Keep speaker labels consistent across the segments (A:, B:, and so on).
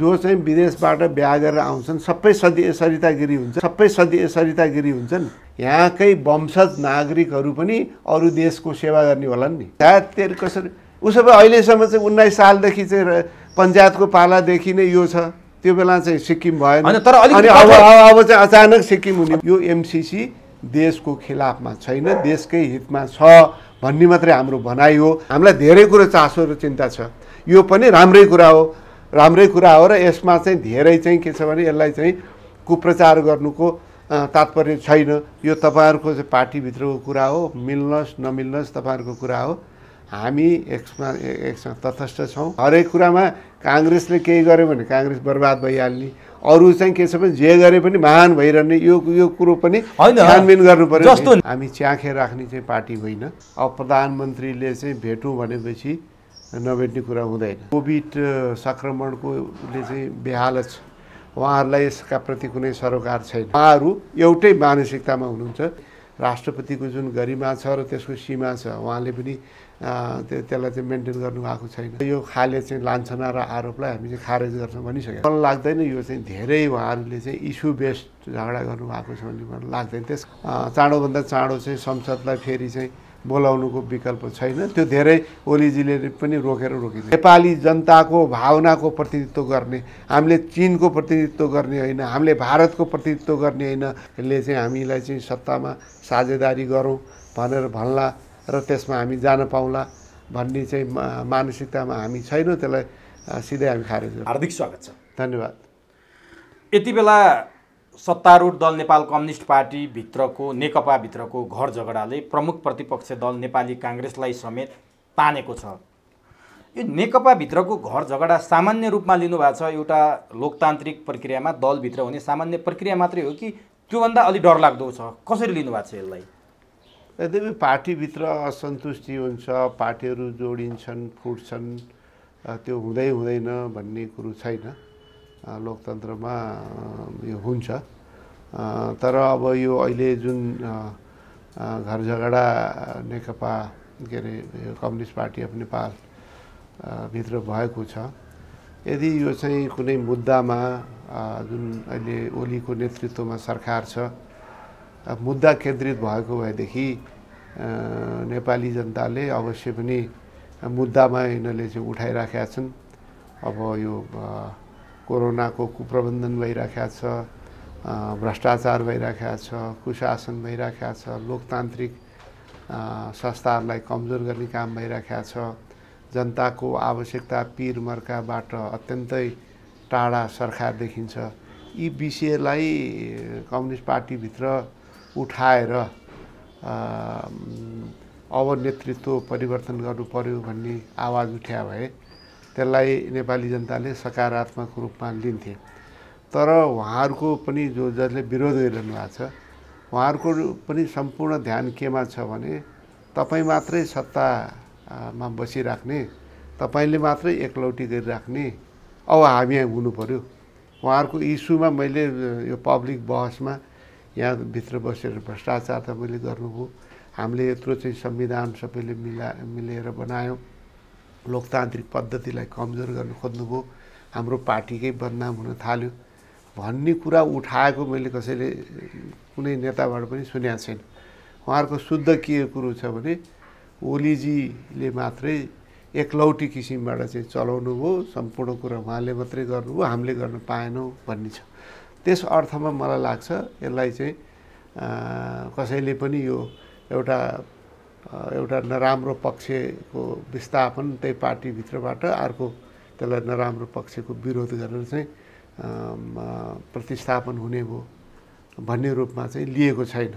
A: जो चाहिँ विदेशबाट बिहा गरेर आउँछन् सबै सरितागिरी हुन्छन्। यहाँकै वंशज नागरिकहरू पनि अरू देशको सेवा गर्ने होलान् नि। त्यसले कसरी उसो भए अहिलेसम्म चाहिँ 19 सालदेखि चाहिँ पञ्चायतको पालादेखि नै यो छ। त्यो बेला चाहिँ सिक्किम भएन अनि अब चाहिँ अचानक सिक्किम हुने। यो एमसीसी देशको खिलाफमा छैन, देशकै हितमा छ भन्ने मात्रै हाम्रो भनाइ हो। हामीलाई धेरै कुरो चासो र चिन्ता छ। यो पनि राम्रै कुरा हो र यसमा चाहिँ धेरै चाहिँ के छ भने यसलाई चाहिँ कुप्रचार गर्नुको तात्पर्य छैन। यो तपाईँहरूको चाहिँ पार्टीभित्रको कुरा हो, मिल्नुहोस् नमिल्नुहोस् तपाईँहरूको कुरा हो। हामी एकसँग तटस्थ छौँ। हरेक कुरामा काङ्ग्रेसले केही गर्यो भने काङ्ग्रेस बर्बाद भइहाल्ने, अरू चाहिँ के छ भने जे गरे पनि महान भइरहने, यो कुरो पनि छानबिन गर्नु पर्यो। हामी च्याखे राख्ने चाहिँ पार्टी होइन। अब प्रधानमन्त्रीले चाहिँ भेटौँ भनेपछि नभेट्ने कुरा हुँदैन। कोभिड सङ्क्रमणकोले चाहिँ बेहालत छ, उहाँहरूलाई यसका प्रति कुनै सरोकार छैन। उहाँहरू एउटै मानसिकतामा हुनुहुन्छ। राष्ट्रपतिको जुन गरिमा छ र त्यसको सीमा छ, उहाँले पनि त्यसलाई चाहिँ मेन्टेन गर्नुभएको छैन। यो खाले चाहिँ लान्छना र आरोपलाई हामी चाहिँ खारेज गर्न भनिसक्यो। मलाई लाग्दैन यो चाहिँ धेरै उहाँहरूले चाहिँ इस्यु बेस्ड झगडा गर्नुभएको छ भन्ने मलाई लाग्दैन। त्यस चाँडोभन्दा चाँडो चाहिँ संसदलाई फेरि चाहिँ बोलाउनुको विकल्प छैन। त्यो धेरै ओलीजीले पनि रोकिन्छ। नेपाली जनताको भावनाको प्रतिनिधित्व गर्ने, हामीले चीनको प्रतिनिधित्व गर्ने होइन, हामीले भारतको प्रतिनिधित्व गर्ने होइन। यसले चाहिँ हामीलाई चाहिँ सत्तामा साझेदारी गरौँ भनेर भन्ला र त्यसमा हामी जान पाउँला भन्ने चाहिँ मानसिकतामा हामी छैनौँ। त्यसलाई सिधै हामी खारेज गर्छौँ।
B: हार्दिक स्वागत छ।
A: धन्यवाद।
B: यति बेला सत्तारूढ दल नेपाल कम्युनिस्ट पार्टी भित्रको नेकपा भित्रको घर झगडाले प्रमुख प्रतिपक्ष दल नेपाली काङ्ग्रेसलाई समेत तानेको छ। यो नेकपा भित्रको घर झगडा सामान्य रूपमा लिनुभएको छ एउटा लोकतान्त्रिक प्रक्रियामा दलभित्र हुने सामान्य प्रक्रिया मात्रै हो कि त्योभन्दा अलि डरलाग्दो छ? कसरी लिनुभएको छ यसलाई?
A: यद्यपि पार्टीभित्र असन्तुष्टि हुन्छ, पार्टीहरू जोडिन्छन्, फुट्छन्, त्यो हुँदैन भन्ने कुरो छैन। लोकतन्त्रमा यो हुन्छ। तर अब यो अहिले जुन घर झगडा नेकपा के अरे कम्युनिस्ट पार्टी अफ नेपाल भित्र भएको छ, यदि यो चाहिँ कुनै मुद्दामा जुन अहिले ओलीको नेतृत्वमा सरकार छ, मुद्दा केन्द्रित भएको भएदेखि नेपाली जनताले अवश्य पनि मुद्दामा यिनीहरूले चाहिँ उठाइराखेका छन्। अब यो कोरोनाको कुप्रबन्धन भइराखेको छ, भ्रष्टाचार भइराखेको छ, कुशासन भइराखेको छ, लोकतान्त्रिक संस्थाहरूलाई कमजोर गर्ने काम भइराखेको छ, जनताको आवश्यकता पिरमर्काबाट अत्यन्तै टाढा सरकार देखिन्छ। यी विषयलाई कम्युनिस्ट पार्टीभित्र उठाएर अब नेतृत्व परिवर्तन गर्नु पर्यो भन्ने आवाज उठ्या भए त्यसलाई नेपाली जनताले सकारात्मक रूपमा लिन्थे। तर उहाँहरूको पनि जसले विरोध गरिरहनु भएको छ, उहाँहरूको पनि सम्पूर्ण ध्यान केमा छ भने तपाईँ मात्रै सत्तामा बसिराख्ने, तपाईँले मात्रै एकलौटी गरिराख्ने, अब हामी हुनु पर्यो। उहाँहरूको इस्युमा मैले यो पब्लिक बहसमा यहाँभित्र बसेर भ्रष्टाचार तपाईँले गर्नुभयो, हामीले यत्रो चाहिँ संविधान सबैले मिलेर बनायौँ, लोकतान्त्रिक पद्धतिलाई कमजोर गर्न खोज्नुभयो, हाम्रो पार्टीकै बदनाम हुन थाल्यो भन्ने कुरा उठाएको मैले कसैले कुनै नेताबाट पनि सुनेको छैन। उहाँहरूको शुद्ध के कुरो छ भने ओलीजीले मात्रै एकलौटी किसिमबाट चाहिँ चलाउनु भयो, सम्पूर्ण कुरा उहाँले मात्रै गर्नुभयो, हामीले गर्न पाएनौँ भन्ने छ। त्यस अर्थमा मलाई लाग्छ यसलाई चाहिँ कसैले पनि यो एउटा नराम्रो पक्षको विस्थापन त्यही पार्टीभित्रबाट अर्को त्यसलाई नराम्रो पक्षको विरोध गरेर चाहिँ प्रतिस्थापन हुने भयो भन्ने रूपमा चाहिँ लिएको छैन।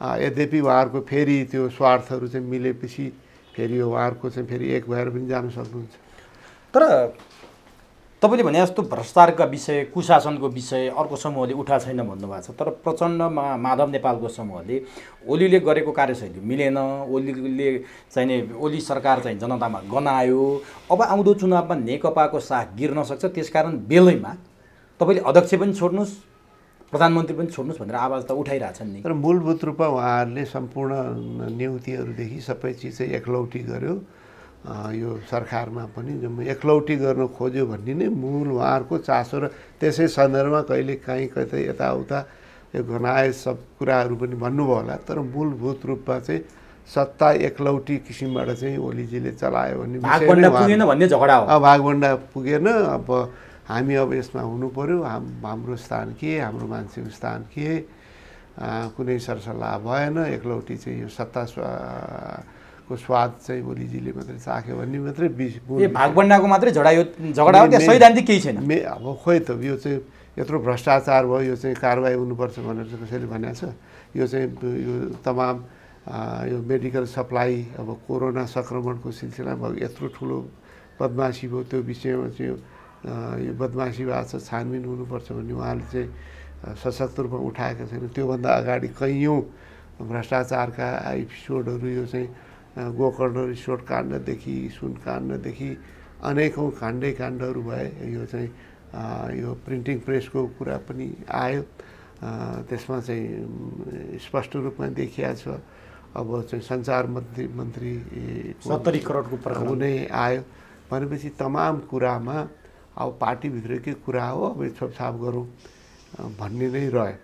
A: यद्यपि उहाँहरूको फेरि त्यो स्वार्थहरू चाहिँ मिलेपछि फेरि उहाँहरूको चाहिँ फेरि एक भएर पनि जान सक्नुहुन्छ।
B: तर तपाईँले भने जस्तो भ्रष्टाचारका विषय, कुशासनको विषय अर्को समूहले उठाएको छैन भन्नुभएको छ। तर प्रचण्डमा माधव नेपालको समूहले ओलीले गरेको कार्यशैली मिलेन, ओली सरकार चाहिँ जनतामा गनायो, अब आउँदो चुनावमा नेकपाको साथ गिर्न सक्छ, त्यसकारण बेलैमा तपाईँले अध्यक्ष पनि छोड्नुहोस्, प्रधानमन्त्री पनि छोड्नुहोस् भनेर आवाज त उठाइरहेछन् नि।
A: तर मूलभूत रूपमा उहाँहरूले सम्पूर्ण नियुक्तिहरूदेखि सबै चिज चाहिँ एकलौटी गर्यो यो सरकारमा पनि एकलौटी गर्न खोज्यो भन्ने नै मूल उहाँहरूको चासो र त्यसै सन्दर्भमा कहिले काहीँ कतै यताउता यो घनाए सब कुराहरू पनि भन्नुभयो होला। तर मूलभूत रूपमा चाहिँ सत्ता एकलौटी किसिमबाट चाहिँ ओलीजीले चलायो भन्ने
B: भागभण्डा पुगेन भन्ने झगडा हो।
A: भागभण्डा पुगेन। अब हामी अब यसमा हुनु पर्यो, हाम्रो स्थान के, हाम्रो मान्छेको स्थान के, कुनै सरसल्लाह भएन। एकलौटी चाहिँ यो सत्ता को स्वाद चाहिँ ओलीजीले मात्रै चाख्यो भन्ने मात्रै
B: भागभण्डाको मात्रै झगडा हो, त्यहाँ सैद्धान्तिक केही छैन।
A: अब खोइ त यो चाहिँ यत्रो भ्रष्टाचार भयो, यो चाहिँ कारबाही हुनुपर्छ भनेर चाहिँ कसैले भनेको छ? यो चाहिँ यो तमाम यो मेडिकल सप्लाई, अब कोरोना सङ्क्रमणको सिलसिलामा यत्रो ठुलो बदमासी भयो, त्यो विषयमा चाहिँ यो बदमासी भएको छ, छानबिन हुनुपर्छ भन्ने उहाँले चाहिँ सशक्त रूपमा उठाएका छैन। त्योभन्दा अगाडि कैयौँ भ्रष्टाचारका एपिसोडहरू, यो चाहिँ गोकर्ण रिसोर्ट काण्डदेखि सुन काण्डदेखि अनेकौँ काण्डहरू भए। यो चाहिँ यो प्रिन्टिङ प्रेसको कुरा पनि आयो, त्यसमा चाहिँ स्पष्ट रूपमा देखिया छ। अब चाहिँ सञ्चार मन्त्री
B: 70 करोडको प्रकरण
A: हुने आयो भनेपछि तमाम कुरामा अब पार्टीभित्रकै कुरा हो, अब छोपछाप गरौँ भन्ने नै रह्यो।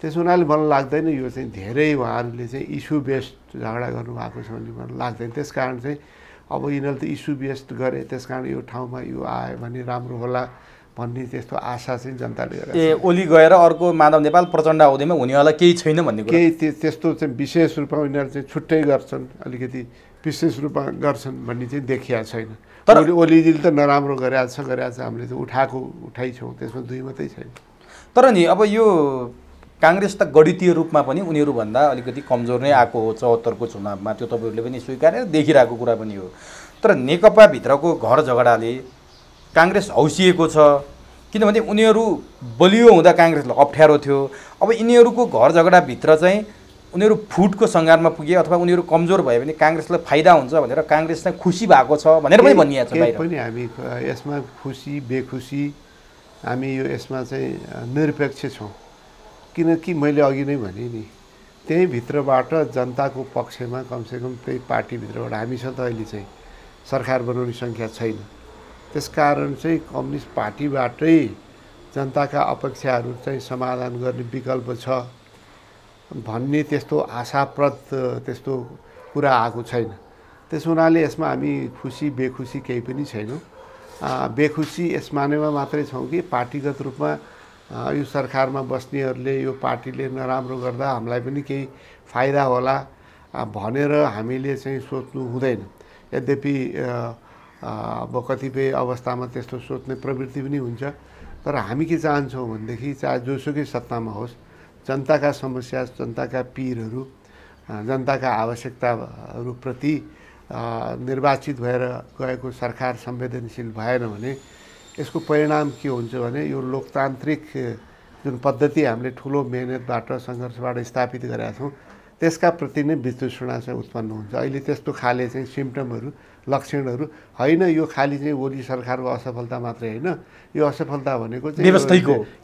A: त्यसो हुनाले मलाई लाग्दैन यो चाहिँ धेरै उहाँहरूले चाहिँ इस्यु बेस्ड झगडा गर्नुभएको छ भन्ने मलाई लाग्दैन। त्यस कारण चाहिँ अब यिनीहरूले त इस्यु बेस्ड गरे, त्यस कारण यो ठाउँमा यो आयो भने राम्रो होला भन्ने त्यस्तो आशा चाहिँ जनताले गरेको छ।
B: ओली गएर अर्को माधव नेपाल प्रचण्ड अवधिमा हुनेवाला केही छैन भन्ने कुरा
A: केही त्यस्तो चाहिँ विशेष रूपमा उनीहरू चाहिँ छुट्टै गर्छन्, अलिकति विशेष रूपमा गर्छन् भन्ने चाहिँ देखिया छैन। तर ओलीजीले त नराम्रो गरेछ हामीले चाहिँ उठाइ छौँ, त्यसमा दुई मात्रै छैन।
B: तर नि अब यो काङ्ग्रेस त गणितीय रूपमा पनि उनीहरूभन्दा अलिकति कमजोर नै आएको हो 74 को चुनावमा, त्यो तपाईँहरूले पनि स्वीकारेर देखिरहेको कुरा पनि हो। तर नेकपाभित्रको घर झगडाले काङ्ग्रेस हौसिएको छ, किनभने उनीहरू बलियो हुँदा काङ्ग्रेसलाई अप्ठ्यारो थियो। अब यिनीहरूको घर झगडाभित्र चाहिँ उनीहरू फुटको सङ्घारमा पुगे अथवा उनीहरू कमजोर भयो भने काङ्ग्रेसलाई फाइदा हुन्छ भनेर काङ्ग्रेस चाहिँ खुसी भएको छ भनेर पनि भनिएको छ बाहिर।
A: पनि हामी यसमा खुसी बेखुसी हामी यो यसमा चाहिँ निरपेक्ष छौँ, किनकि मैले अघि नै भने नि त्यही भित्रबाट जनताको पक्षमा कमसेकम त्यही पार्टीभित्रबाट हामीसँग त अहिले चाहिँ सरकार बनाउने सङ्ख्या छैन। त्यसकारण चाहिँ कम्युनिस्ट पार्टीबाटै जनताका अपेक्षाहरू चाहिँ समाधान गर्ने विकल्प छ भन्ने त्यस्तो आशाप्रद त्यस्तो कुरा आएको छैन। त्यस हुनाले यसमा हामी खुसी बेखुसी केही पनि छैनौँ। बेखुसी यस मानेमा मात्रै छौँ कि पार्टीगत रूपमा यो सरकारमा बस्नेहरूले यो पार्टीले नराम्रो गर्दा हामीलाई पनि केही फाइदा होला भनेर हामीले चाहिँ सोच्नु हुँदैन। यद्यपि अब कतिपय अवस्थामा त्यस्तो सोच्ने प्रवृत्ति पनि हुन्छ, तर हामी के चाहन्छौँ भनेदेखि चाहे जोसुकै सत्तामा होस्, जनताका समस्या, जनताका पीरहरू, जनताका आवश्यकताहरूप्रति निर्वाचित भएर गएको सरकार संवेदनशील भएन भने यसको परिणाम के हुन्छ भने यो लोकतान्त्रिक जुन पद्धति हामीले ठुलो मेहनतबाट सङ्घर्षबाट स्थापित गरेका छौँ त्यसका प्रति नै वितृष्णा चाहिँ उत्पन्न हुन्छ। अहिले त्यस्तो खाले चाहिँ सिम्टमहरू, लक्षणहरू होइन। यो खालि चाहिँ ओली सरकारको असफलता मात्रै होइन, यो असफलता भनेको चाहिँ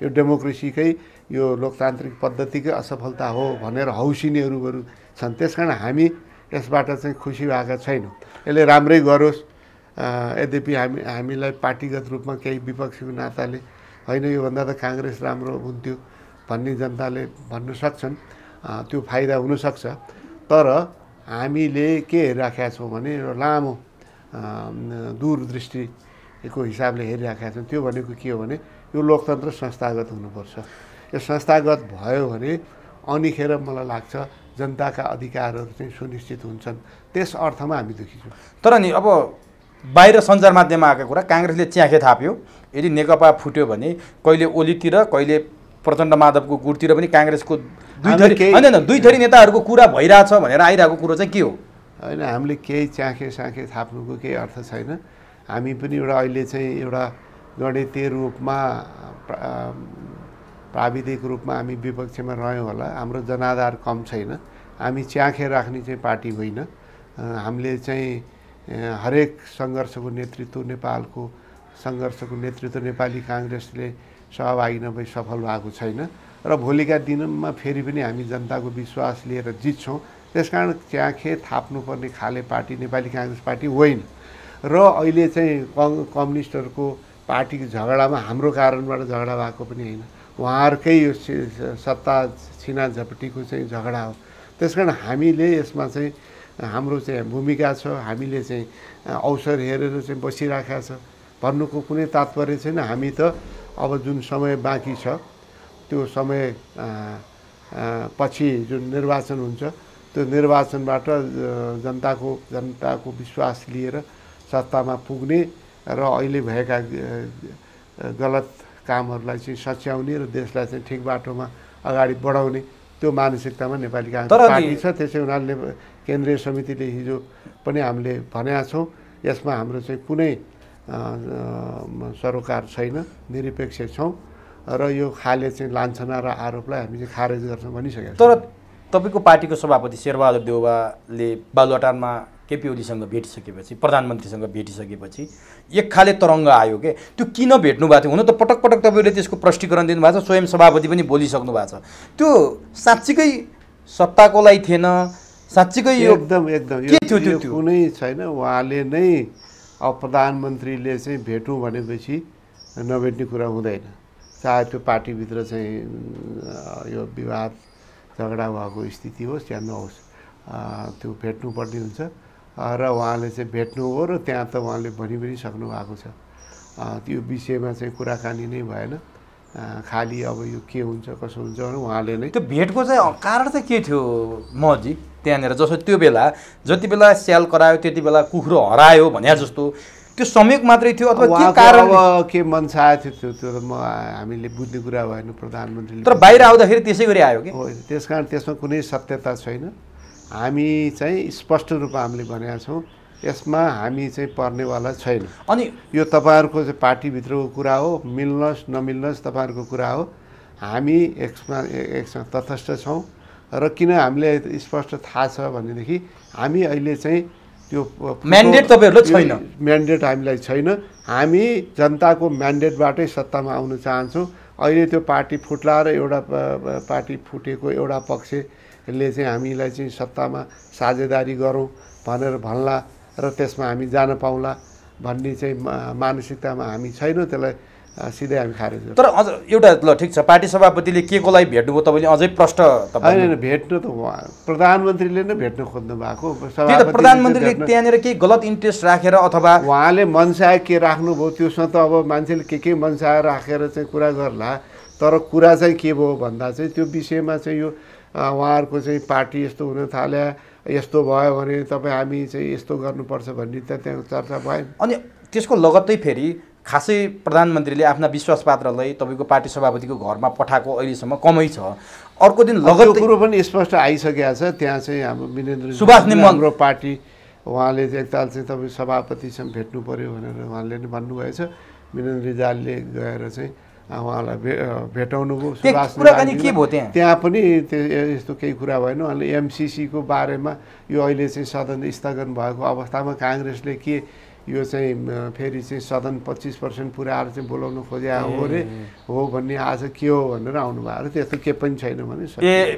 A: यो डेमोक्रेसीकै यो लोकतान्त्रिक पद्धतिकै असफलता हो भनेर हौसिनेहरू छन्। त्यस कारण हामी यसबाट चाहिँ खुसी भएका छैनौँ। यसले राम्रै गरोस्, यद्यपि हामीलाई पार्टीगत रूपमा केही विपक्षीको नाताले होइन योभन्दा त काङ्ग्रेस राम्रो हुन्थ्यो भन्ने जनताले भन्न सक्छन्, त्यो फाइदा हुनसक्छ। तर हामीले के हेरिराखेका छौँ भने लामो दूरदृष्टिको हिसाबले हेरिराखेका छौँ। त्यो भनेको के हो भने यो लोकतन्त्र संस्थागत हुनुपर्छ। यो संस्थागत भयो भने अनिखेर मलाई लाग्छ जनताका अधिकारहरू चाहिँ सुनिश्चित हुन्छन्। त्यस अर्थमा हामी दुखी छौँ।
B: तर नि अब बाहिर सञ्चार माध्यममा आएको कुरा काङ्ग्रेसले च्याखे थाप्यो, यदि नेकपा फुट्यो भने कहिले ओलीतिर कहिले प्रचण्ड माधवको गुटतिर पनि काङ्ग्रेसको दुई थरी नेताहरूको कुरा भइरहेछ भनेर आइरहेको कुरो चाहिँ के हो?
A: होइन, हामीले केही च्याखे थाप्नुको केही अर्थ छैन। हामी पनि एउटा अहिले चाहिँ एउटा गणितीय रूपमा प्राविधिक रूपमा हामी विपक्षमा रह्यौँ होला। हाम्रो जनाधार कम छैन। हामी च्याखे राख्ने चाहिँ पार्टी होइन। हामीले चाहिँ हरेक सङ्घर्षको नेतृत्व, नेपालको सङ्घर्षको नेतृत्व नेपाली काङ्ग्रेसले सहभागी नभई सफल भएको छैन र भोलिका दिनमा फेरि पनि हामी जनताको विश्वास लिएर जित्छौँ। त्यसकारण च्याखे थाप्नुपर्ने खाले पार्टी नेपाली काङ्ग्रेस पार्टी होइन। र अहिले चाहिँ कम्युनिस्टहरूको पार्टीको झगडामा हाम्रो कारणबाट झगडा भएको पनि होइन, उहाँहरूकै यो सत्ता छिना झपटीको चाहिँ झगडा हो। त्यसकारण हामीले यसमा चाहिँ हाम्रो चाहिँ भूमिका छ, हामीले चाहिँ अवसर हेरेर चाहिँ बसिराखेका छ भन्नुको कुनै तात्पर्य छैन। हामी त अब जुन समय बाँकी छ त्यो समय पछि जुन निर्वाचन हुन्छ त्यो निर्वाचनबाट जनताको विश्वास लिएर सत्तामा पुग्ने र अहिले भएका गलत कामहरूलाई चाहिँ सच्याउने र देशलाई चाहिँ ठिक बाटोमा अगाडि बढाउने त्यो मानसिकतामा नेपाली काङ्ग्रेस पार्टी छ। त्यसै हुनाले केन्द्रीय समितिले हिजो पनि हामीले भनेका छौँ यसमा हाम्रो चाहिँ कुनै सरोकार छैन, निरपेक्ष छौँ र यो खाले चाहिँ लान्छना र आरोपलाई हामी चाहिँ खारेज गर्छौँ भनिसकेका छौँ।
B: तर तपाईँको पार्टीको सभापति शेरबहादुर देउवाले बालुवाटारमा केपी ओलीसँग भेटिसकेपछि, प्रधानमन्त्रीसँग भेटिसकेपछि एक खाले तरङ्ग आयो के, त्यो किन भेट्नु भएको थियो? हुन त पटक पटक तपाईँले त्यसको प्रष्टीकरण दिनुभएको छ, स्वयं सभापति पनि बोलिसक्नु भएको छ। त्यो साँच्चीकै सत्ताको लागि थिएन, साँच्चीकै यो
A: एकदम
B: के थियो त्यो?
A: कुनै छैन। उहाँले नै अब प्रधानमन्त्रीले चाहिँ भेटौँ भनेपछि नभेट्ने कुरा हुँदैन, चाहे त्यो पार्टीभित्र चाहिँ यो विवाद झगडा भएको स्थिति होस् या नहोस्, त्यो भेट्नुपर्ने हुन्छ र उहाँले चाहिँ भेट्नु हो र त्यहाँ त उहाँले भनि पनि सक्नु भएको छ। त्यो विषयमा चाहिँ कुराकानी नै भएन, खालि अब यो के हुन्छ कसो हुन्छ भने उहाँले नै।
B: त्यो भेटको चाहिँ कारण चाहिँ के थियो महजी त्यहाँनिर? जस्तो त्यो बेला जति बेला स्याल करायो त्यति बेला कुखुरो हरायो भने जस्तो त्यो संयोग मात्रै थियो अथवा के कारण?
A: अब के मनसा थियो त्यो त हामीले बुझ्ने कुरा भएन प्रधानमन्त्रीले।
B: तर बाहिर आउँदाखेरि त्यसै गरी आयो कि?
A: हो, त्यसकारण त्यसमा कुनै सत्यता छैन। हामी चाहिँ स्पष्ट रूपमा हामीले भनेका छौँ यसमा हामी चाहिँ पर्नेवाला छैन।
B: अनि
A: यो तपाईँहरूको चाहिँ पार्टीभित्रको कुरा हो, मिल्नुहोस् नमिल्नुहोस् तपाईँहरूको कुरा हो। हामी एकसँग तटस्थ छौँ र किन हामीले स्पष्ट थाहा छ भनेदेखि हामी अहिले चाहिँ त्यो
B: म्यान्डेट तपाईँहरूलाई छैन,
A: म्यान्डेट हामीलाई छैन। हामी जनताको म्यान्डेटबाटै सत्तामा आउन चाहन्छौँ। अहिले त्यो पार्टी फुट्ला र एउटा पार्टी फुटेको एउटा पक्षले चाहिँ हामीलाई चाहिँ सत्तामा साझेदारी गरौँ भनेर भन्ला र त्यसमा हामी जान पाउँला भन्ने चाहिँ मानसिकतामा हामी छैनौँ। त्यसलाई सिधै हामी खारेज गर्छौँ।
B: तर अझ एउटा ल ठिक छ, पार्टी सभापतिले के को लागि भेट्नुभयो तपाईँले अझै प्रश्न?
A: होइन, भेट्नु त प्रधानमन्त्रीले नै भेट्न खोज्नु भएको।
B: प्रधानमन्त्रीले त्यहाँनिर केही गलत इन्ट्रेस्ट राखेर अथवा
A: उहाँले मनसाय के राख्नुभयो त्यसमा त अब मान्छेले के मनसाय राखेर चाहिँ कुरा गर्ला। तर कुरा चाहिँ के भयो भन्दा चाहिँ त्यो विषयमा चाहिँ यो उहाँहरूको चाहिँ पार्टी यस्तो हुन थाल्यो, यस्तो भयो भने तपाईँ हामी चाहिँ यस्तो गर्नुपर्छ भन्ने त त्यहाँ चर्चा भयो।
B: अनि त्यसको लगत्तै फेरि खासै प्रधानमन्त्रीले आफ्ना विश्वासपात्रलाई तपाईँको पार्टी सभापतिको घरमा पठाएको अहिलेसम्म कमै छ। अर्को दिन लगत्तै
A: कुरो पनि स्पष्ट आइसकेको छ। त्यहाँ चाहिँ हाम्रो मिनेन्द्र
B: सुभाष नेमाङ
A: हाम्रो पार्टी उहाँले चाहिँ एकताल चाहिँ तपाईँ सभापतिसँग भेट्नु पऱ्यो भनेर उहाँले नै भन्नुभएछ। मिनेन्द्र रिजालले गएर चाहिँ उहाँलाई भेटाउनु भयो। सुभाष
B: कुराकानी के भयो
A: त्यहाँ पनि यस्तो केही कुरा भएन। उहाँले एमसिसीको बारेमा यो अहिले चाहिँ सदन स्थगन भएको अवस्थामा काङ्ग्रेसले के यो चाहिँ फेरि चाहिँ सदन 25% पुऱ्याएर चाहिँ बोलाउन खोज्या हो रे हो भन्ने आज के हो भनेर आउनु भएको। त्यस्तो के पनि छैन भने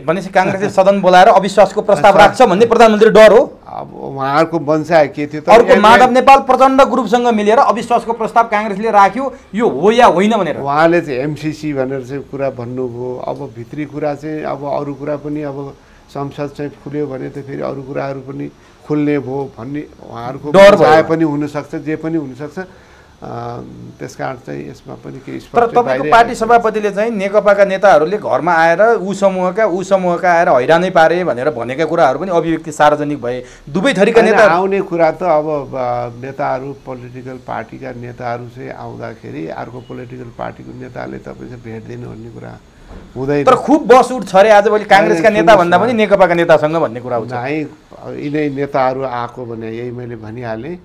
B: भनेपछि काङ्ग्रेसले सदन बोलाएर अविश्वासको प्रस्ताव राख्छ भन्ने प्रधानमन्त्री डर हो।
A: अब उहाँहरूको वंशाय के थियो?
B: अर्को माधव नेपाल प्रचण्ड ग्रुपसँग मिलेर अविश्वासको प्रस्ताव काङ्ग्रेसले राख्यो, यो हो या होइन भनेर
A: उहाँले चाहिँ एमसिसी भनेर चाहिँ कुरा भन्नुभयो। अब भित्री कुरा चाहिँ अब अरू कुरा पनि अब संसद चाहिँ खुल्यो भने त फेरि अरू कुराहरू पनि खुल्ने भयो भन्ने उहाँहरूको चाहे पनि हुनसक्छ, जे पनि हुनसक्छ। त्यसकारण चाहिँ यसमा पनि केही स्पष्ट।
B: तर तपाईँको पार्टी सभापतिले चाहिँ नेकपाका नेताहरूले घरमा आएर ऊ समूहका आएर हैरानै पारे भनेर भनेका कुराहरू पनि अभिव्यक्ति सार्वजनिक भए। दुवै थरीका नेता
A: आउने कुरा त अब नेताहरू पोलिटिकल पार्टीका नेताहरू चाहिँ आउँदाखेरि अर्को पोलिटिकल पार्टीको नेताले तपाईँसँग भेट दिनु भन्ने कुरा हुँदैन।
B: तर खुब बस उठ छ अरे आजभोलि काङ्ग्रेसका नेता भन्दा पनि नेकपाका नेतासँग भन्ने कुरा हुन्छ।
A: यिनै नेताहरू आएको भने यही मैले भनिहालेँ।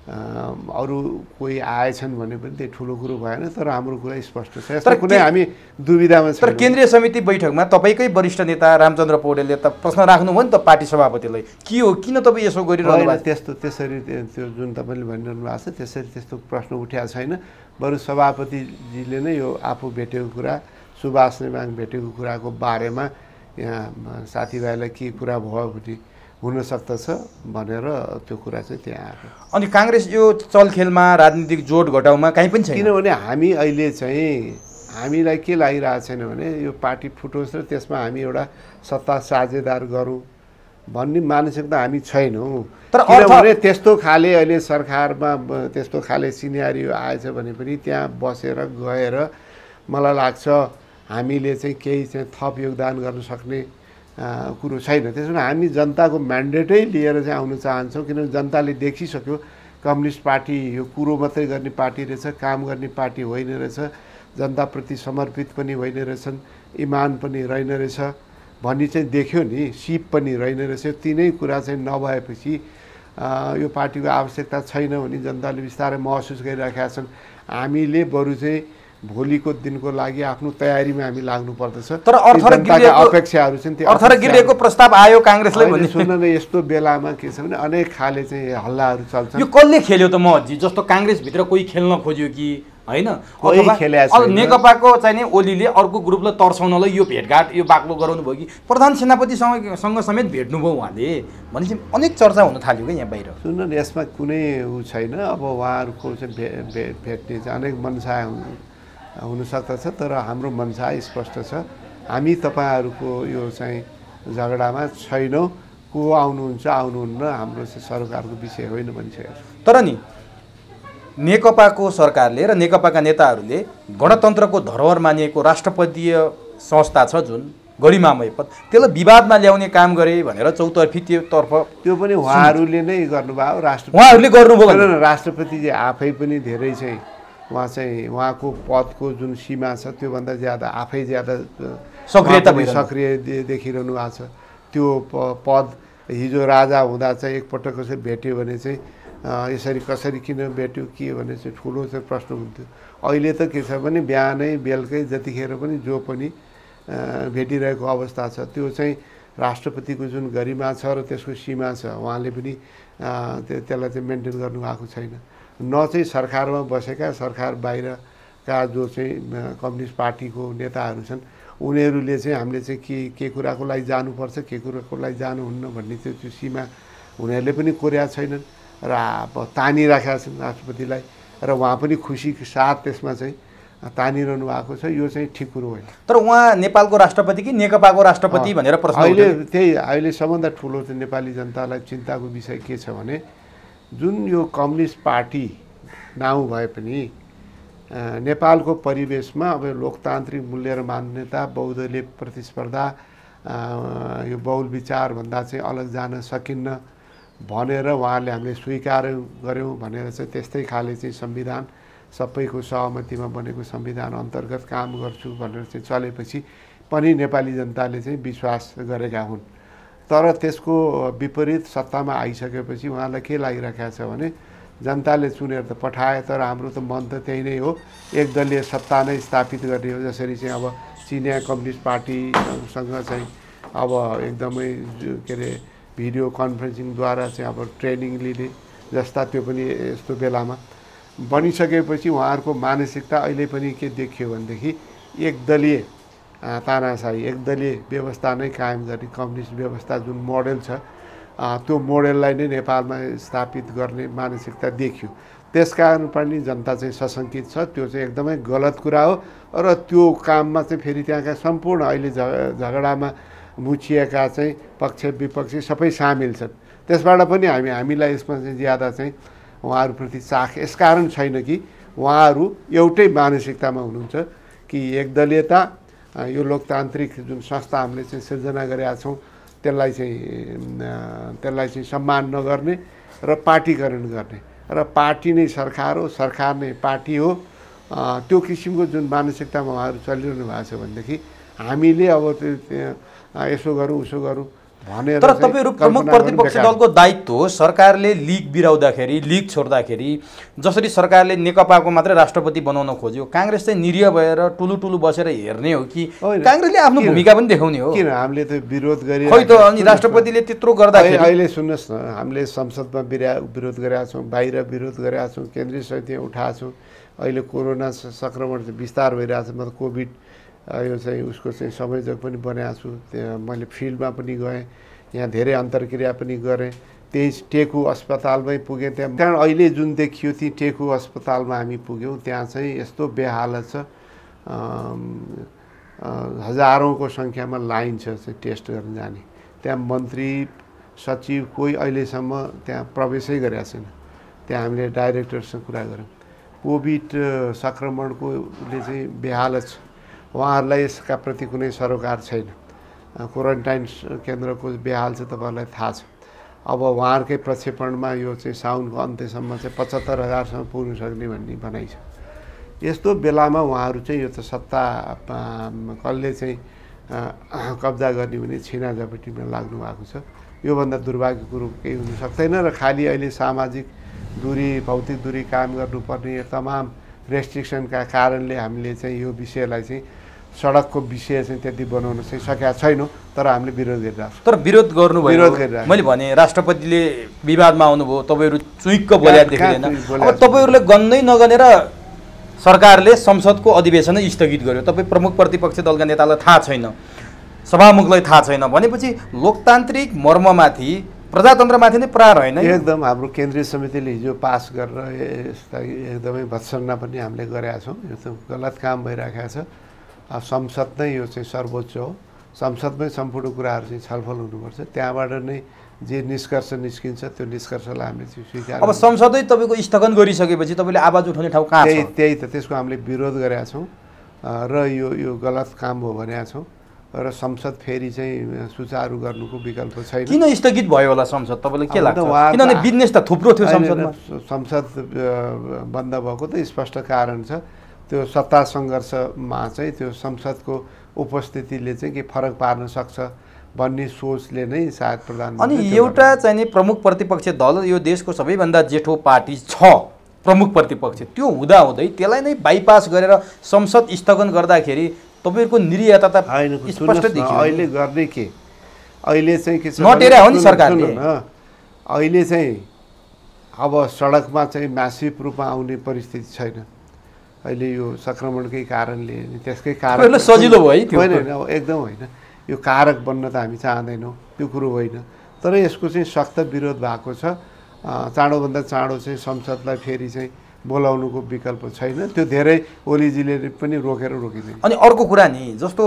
A: अरू कोही आएछन् भने पनि त्यो ठुलो कुरो भएन। तर हाम्रो कुरा स्पष्ट छ, यस्तो कुनै हामी दुविधामा छैनौँ।
B: तर केन्द्रीय समिति बैठकमा तपाईँकै वरिष्ठ नेता रामचन्द्र पौडेलले त प्रश्न राख्नुभयो नि त पार्टी सभापतिलाई, के हो किन तपाईँ यसो गरिरहनु भएको?
A: त्यसरी त्यो जुन तपाईँले भनिरहनु भएको छ त्यसरी त्यस्तो प्रश्न उठेको छैन। बरु सभापतिजीले नै यो आफू भेटेको कुरा, सुभाष नेमाङ भेटेको कुराको बारेमा यहाँ साथीभाइलाई के कुरा भयो भने हुन सक्दछ भनेर त्यो कुरा चाहिँ त्यहाँ आएको।
B: अनि काङ्ग्रेस यो चलखेलमा राजनीतिक जोड घटाउमा कहीँ पनि छैन।
A: किनभने हामी अहिले चाहिँ हामीलाई के लागिरहेको छैन भने यो पार्टी फुटोस् र त्यसमा हामी एउटा सत्ता साझेदार गरौँ भन्ने मानसिकता हामी छैनौँ।
B: तर
A: किनभने त्यस्तो खाले अहिले सरकारमा त्यस्तो खाले सिनेरियो आएछ भने पनि त्यहाँ बसेर गएर मलाई लाग्छ हामीले चाहिँ केही चाहिँ थप योगदान गर्न सक्ने कुरो छैन। त्यसो भने हामी जनताको म्यान्डेटै लिएर चाहिँ आउन चाहन्छौँ। किनभने जनताले देखिसक्यो कम्युनिस्ट पार्टी यो कुरो मात्रै गर्ने पार्टी रहेछ, काम गर्ने पार्टी होइन रहेछ, जनताप्रति समर्पित पनि होइन रहेछन्, इमान पनि रहेन रहेछ भन्ने चाहिँ देख्यो नि, सिप पनि रहेन रहेछ। तिनै कुरा चाहिँ नभएपछि यो पार्टीको आवश्यकता छैन भने जनताले बिस्तारै महसुस गरिराखेका छन्। हामीले बरु चाहिँ भोलिको दिनको लागि आफ्नो तयारीमा हामी लाग्नु पर्दछ।
B: तर
A: अपेक्षाहरू छन् त्यो
B: अर्थगिरीको प्रस्ताव आयो काङ्ग्रेसले भन्ने
A: सुन्न न। यस्तो बेलामा के छ भने अनेक खाले चाहिँ हल्लाहरू चल्छन्।
B: यो कसले खेल्यो त महजी? जस्तो काङ्ग्रेसभित्र कोही खेल्न खोज्यो कि होइन? नेकपाको चाहिँ नि ओलीले अर्को ग्रुपलाई तर्साउनलाई यो भेटघाट यो बाक्लो गराउनु भयो कि प्रधान सेनापतिसँग समेत भेट्नुभयो उहाँले भनेपछि अनेक चर्चा हुन थाल्यो क्या यहाँ बाहिर।
A: सुन्न न, यसमा कुनै ऊ छैन। अब उहाँहरूको चाहिँ भेट्ने चाहिँ अनेक मनसाय हुन सक्दछ, तर हाम्रो मनसाय स्पष्ट छ। हामी तपाईँहरूको यो चाहिँ झगडामा छैनौँ। को आउनुहुन्छ आउनुहुन्न हाम्रो चाहिँ सरकारको विषय होइन भनिसकेको छ।
B: तर नि नेकपाको सरकारले र नेकपाका नेताहरूले गणतन्त्रको धरोहर मानिएको राष्ट्रपतीय संस्था छ जुन गरिमामय पद, त्यसलाई विवादमा ल्याउने काम गरे भनेर चौतर्फीतर्फ
A: त्यो पनि उहाँहरूले नै गर्नुभयो।
B: उहाँहरूले गर्नुभयो।
A: राष्ट्रपतिजी आफै पनि धेरै चाहिँ उहाँको पदको जुन सीमा छ त्योभन्दा ज्यादा आफै ज्यादा सक्रिय देखिरहनु भएको छ। त्यो पद हिजो राजा हुँदा चाहिँ एकपटक कसरी भेट्यो भने चाहिँ यसरी कसरी किन भेट्यो के भने चाहिँ ठुलो चाहिँ प्रश्न हुन्थ्यो। अहिले त के छ भने बिहानै बेलुकै जतिखेर पनि जो पनि भेटिरहेको अवस्था छ। त्यो चाहिँ राष्ट्रपतिको जुन गरिमा छ र त्यसको सीमा छ उहाँले पनि त्यसलाई चाहिँ मेन्टेन गर्नुभएको छैन। न चाहिँ सरकारमा बसेका सरकार बाहिरका जो चाहिँ कम्युनिस्ट पार्टीको नेताहरू छन् उनीहरूले चाहिँ हामीले चाहिँ के कुराको लागि जानुपर्छ के कुराको लागि जानुहुन्न भन्ने चाहिँ त्यो सीमा उनीहरूले पनि कोर्या छैनन् र तानिराखेका छन् राष्ट्रपतिलाई र उहाँ पनि खुसीको साथ त्यसमा चाहिँ तानिरहनु भएको छ। यो चाहिँ ठिक कुरो होइन।
B: तर उहाँ नेपालको राष्ट्रपति कि नेकपाको राष्ट्रपति भनेर प्रश्न
A: अहिले सबभन्दा ठुलो चाहिँ नेपाली जनतालाई चिन्ताको विषय के छ भने जुन यो कम्युनिस्ट पार्टी नाउँ भए पनि नेपालको परिवेशमा अब लोकतान्त्रिक मूल्य र मान्यता बहुदलीय प्रतिस्पर्धा यो बहुल विचारभन्दा चाहिँ अलग जान सकिन्न भनेर उहाँहरूले हामीले स्वीकार गऱ्यौँ भनेर चाहिँ त्यस्तै खाले चाहिँ संविधान सबैको सहमतिमा बनेको संविधान अन्तर्गत काम गर्छु भनेर चाहिँ चलेपछि पनि नेपाली जनताले चाहिँ विश्वास गरेका हुन्। तर त्यसको विपरीत सत्तामा आइसकेपछि उहाँलाई के लागिरहेको छ भने जनताले चुनेर त पठाए तर हाम्रो त मन त त्यही नै हो, एकदलीय सत्ता नै स्थापित गर्ने हो। जसरी चाहिँ अब चिनिया कम्युनिस्ट पार्टीसँग चाहिँ अब एकदमै के अरे भिडियो कन्फरेन्सिङद्वारा चाहिँ अब ट्रेनिङ लिने जस्ता त्यो पनि यस्तो बेलामा बनिसकेपछि उहाँहरूको मानसिकता अहिले पनि के देखियो भनेदेखि एकदलीय तानाशाही एकदलीय व्यवस्था नै कायम गर्ने कम्युनिस्ट व्यवस्था जुन मोडेल छ त्यो मोडेललाई नै नेपालमा स्थापित गर्ने मानसिकता देखियो। त्यसकारण पनि जनता चाहिँ सशङ्कित छ। त्यो चाहिँ एकदमै गलत कुरा हो र त्यो काममा चाहिँ फेरि त्यहाँका सम्पूर्ण अहिले झगडामा मुछिएका चाहिँ पक्ष विपक्षी सबै सामेल छन्। त्यसबाट पनि हामीलाई यसमा चाहिँ ज्यादा चाहिँ उहाँहरूप्रति चाख यसकारण छैन कि उहाँहरू एउटै मानसिकतामा हुनुहुन्छ कि एकदलीयता यो लोकतान्त्रिक जुन संस्था हामीले चाहिँ सिर्जना गरेका छौँ त्यसलाई चाहिँ सम्मान नगर्ने र पार्टीकरण गर्ने र पार्टी नै सरकार हो सरकार नै पार्टी हो त्यो किसिमको जुन मानसिकतामा उहाँहरू चलिरहनु भएको छ भनेदेखि हामीले अब यसो गरौँ उसो गरौँ भनेर।
B: तर तपाईँहरू प्रमुख प्रतिपक्ष दलको दायित्व हो सरकारले लिग बिराउँदाखेरि लिग छोड्दाखेरि जसरी सरकारले नेकपाको मात्रै राष्ट्रपति बनाउन खोज्यो काङ्ग्रेस चाहिँ निरीह भएर टुलु बसेर हेर्ने हो कि काङ्ग्रेसले आफ्नो भूमिका पनि देखाउने हो?
A: किन हामीले त विरोध गरे
B: खै त अनि राष्ट्रपतिले त्यत्रो गर्दाखेरि
A: अहिले सुन्नुहोस् न हामीले संसदमा विरोध गरेका छौँ, बाहिर विरोध गरेका छौँ, केन्द्रीय समितिमा उठाएको छौँ। अहिले कोरोना सङ्क्रमण विस्तार भइरहेको छ। मतलब कोभिड यो चाहिँ उसको चाहिँ संयोजक पनि बनाएको छु। त्यहाँ मैले फिल्डमा पनि गएँ। यहाँ धेरै अन्तर्क्रिया पनि गरेँ। त्यही टेकु अस्पतालमै पुगेँ। त्यहाँ अहिले जुन देखियो ती टेकु अस्पतालमा हामी पुग्यौँ, त्यहाँ चाहिँ यस्तो बेहालत छ, हजारौँको सङ्ख्यामा लाइन छ टेस्ट गर्न जाने। त्यहाँ मन्त्री सचिव कोही अहिलेसम्म त्यहाँ प्रवेशै गरेका छैन। त्यहाँ हामीले डाइरेक्टरसँग कुरा गऱ्यौँ। कोभिड सङ्क्रमणकोले चाहिँ बेहालत छ, उहाँहरूलाई यसका प्रति कुनै सरोकार छैन। क्वारेन्टाइन केन्द्रको बेहाल चाहिँ तपाईँहरूलाई थाहा छ। अब उहाँहरूकै प्रक्षेपणमा यो चाहिँ साउनको अन्त्यसम्म चाहिँ 75,000सम्म पुग्न सक्ने भन्ने भनाइ छ। यस्तो बेलामा उहाँहरू चाहिँ यो त सत्ता कसले चाहिँ कब्जा गर्ने भने छिना झपटीमा लाग्नु भएको छ। योभन्दा दुर्भाग्य कुरो केही हुन सक्दैन। र खालि अहिले सामाजिक दूरी, भौतिक दूरी कायम गर्नुपर्ने तमाम रेस्ट्रिक्सनका कारणले हामीले चाहिँ यो विषयलाई चाहिँ सडकको विषय चाहिँ त्यति बनाउन चाहिँ सकेका छैनौँ। तर हामीले विरोध गरिरहेको छौँ।
B: तर विरोध गर्नुभयो।
A: विरोध गरिरहेको
B: मैले भने राष्ट्रपतिले विवादमा आउनुभयो, तपाईँहरू चुइक्क बोल्या देखिँदैन। अब तपाईँहरूले गन्दै नगनेर सरकारले संसदको अधिवेशनै स्थगित गर्यो। तपाईँ प्रमुख प्रतिपक्षी दलका नेतालाई थाहा छैन, सभामुखलाई थाहा छैन भनेपछि लोकतान्त्रिक मर्ममाथि, प्रजातन्त्रमाथि नै प्रहार होइन।
A: एकदम हाम्रो केन्द्रीय समितिले हिजो पास गरेर यसलाई एकदमै भत्सना पनि हामीले गरेका छौँ। यो त गलत काम भइरहेको छ। संसद नै यो चाहिँ सर्वोच्च हो। संसदमै सम्पूर्ण कुराहरू चाहिँ छलफल हुनुपर्छ। त्यहाँबाट नै जे निष्कर्ष निस्किन्छ त्यो निष्कर्षलाई हामीले स्वीकार।
B: अब संसदै तपाईँको स्थगन गरिसकेपछि तपाईँले आवाज उठाउने ठाउँ कहाँ छ?
A: त्यही त त्यसको हामीले विरोध गरेका छौँ र यो गलत काम हो भनेका छौँ। र संसद फेरि चाहिँ सुचारू गर्नुको विकल्प छैन।
B: किन स्थगित भयो होला संसद, तपाईँलाई के लाग्छ? किनभने बिजनेस त थुप्रो थियो संसदमा।
A: संसद बन्द भएको त स्पष्ट कारण छ। त्यो सत्ता सङ्घर्षमा चाहिँ त्यो संसदको उपस्थितिले चाहिँ के फरक पार्न सक्छ भन्ने सोचले नै सायद प्रधानमन्त्री।
B: अनि एउटा चाहिँ नि प्रमुख प्रतिपक्षी दल, यो देशको सबैभन्दा जेठो पार्टी छ प्रमुख प्रतिपक्ष, त्यो हुँदाहुँदै त्यसलाई नै बाइपास गरेर संसद स्थगन गर्दाखेरि तपाईँहरूको निरीहता त स्पष्ट देखियो।
A: अहिले गर्ने के, अहिले चाहिँ के छ
B: नटेरा हो नि सरकारले।
A: अहिले चाहिँ अब सडकमा चाहिँ म्यासिभ रूपमा आउने परिस्थिति छैन। अहिले यो सङ्क्रमणकै कारणले, त्यसकै कारण
B: सजिलो भयो
A: होइन, एकदम होइन। यो कारक बन्न त हामी चाहँदैनौँ, त्यो कुरो होइन। तर यसको चाहिँ सख्त विरोध भएको छ। चाँडोभन्दा चाँडो चाहिँ संसदलाई फेरि चाहिँ बोलाउनुको विकल्प छैन। त्यो धेरै ओलीजीले पनि रोकिँदैन।
B: अनि अर्को कुरा नि, जस्तो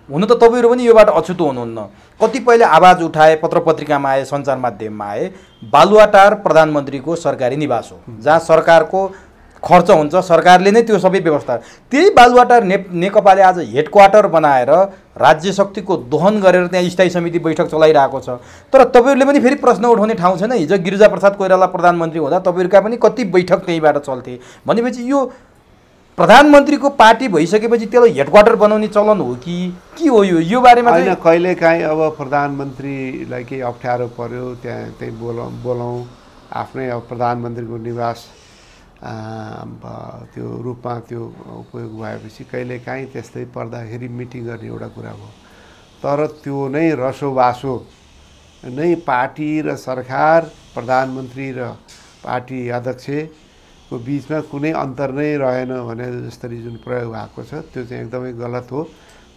B: हुन त तपाईँहरू पनि योबाट अछुतो हुनुहुन्न। कतिपयले आवाज उठाए, पत्र पत्रिकामा आए, सञ्चार माध्यममा आए, बालुवाटार प्रधानमन्त्रीको सरकारी निवास हो जहाँ सरकारको खर्च हुन्छ, सरकारले नै त्यो सबै व्यवस्था। त्यही बालुवाटार नेकपाले आज हेडक्वार्टर बनाएर राज्य शक्तिको दोहन गरेर त्यहाँ स्थायी समिति बैठक चलाइरहेको छ। तर तपाईँहरूले पनि फेरि प्रश्न उठाउने ठाउँ छैन। हिजो गिरिजाप्रसाद कोइराला प्रधानमन्त्री हुँदा तपाईँहरूका पनि कति बैठक त्यहीँबाट चल्थे। भनेपछि यो प्रधानमन्त्रीको पार्टी भइसकेपछि त्यसलाई हेडक्वार्टर बनाउने चलन हो कि के हो? यो बारेमा
A: होइन, कहिलेकाहीँ अब प्रधानमन्त्रीलाई केही अप्ठ्यारो पर्यो, त्यहीँ बोलाउँ आफ्नै अब प्रधानमन्त्रीको निवास त्यो रूपमा त्यो उपयोग भएपछि कहिलेकाहीँ त्यस्तै पर्दाखेरि मिटिङ गर्ने एउटा कुरा हो। तर त्यो नै रसोबासो नै पार्टी र सरकार, प्रधानमन्त्री र पार्टी अध्यक्षको बिचमा कुनै अन्तर नै रहेन भने जसरी जुन प्रयोग भएको छ त्यो चाहिँ एकदमै गलत हो।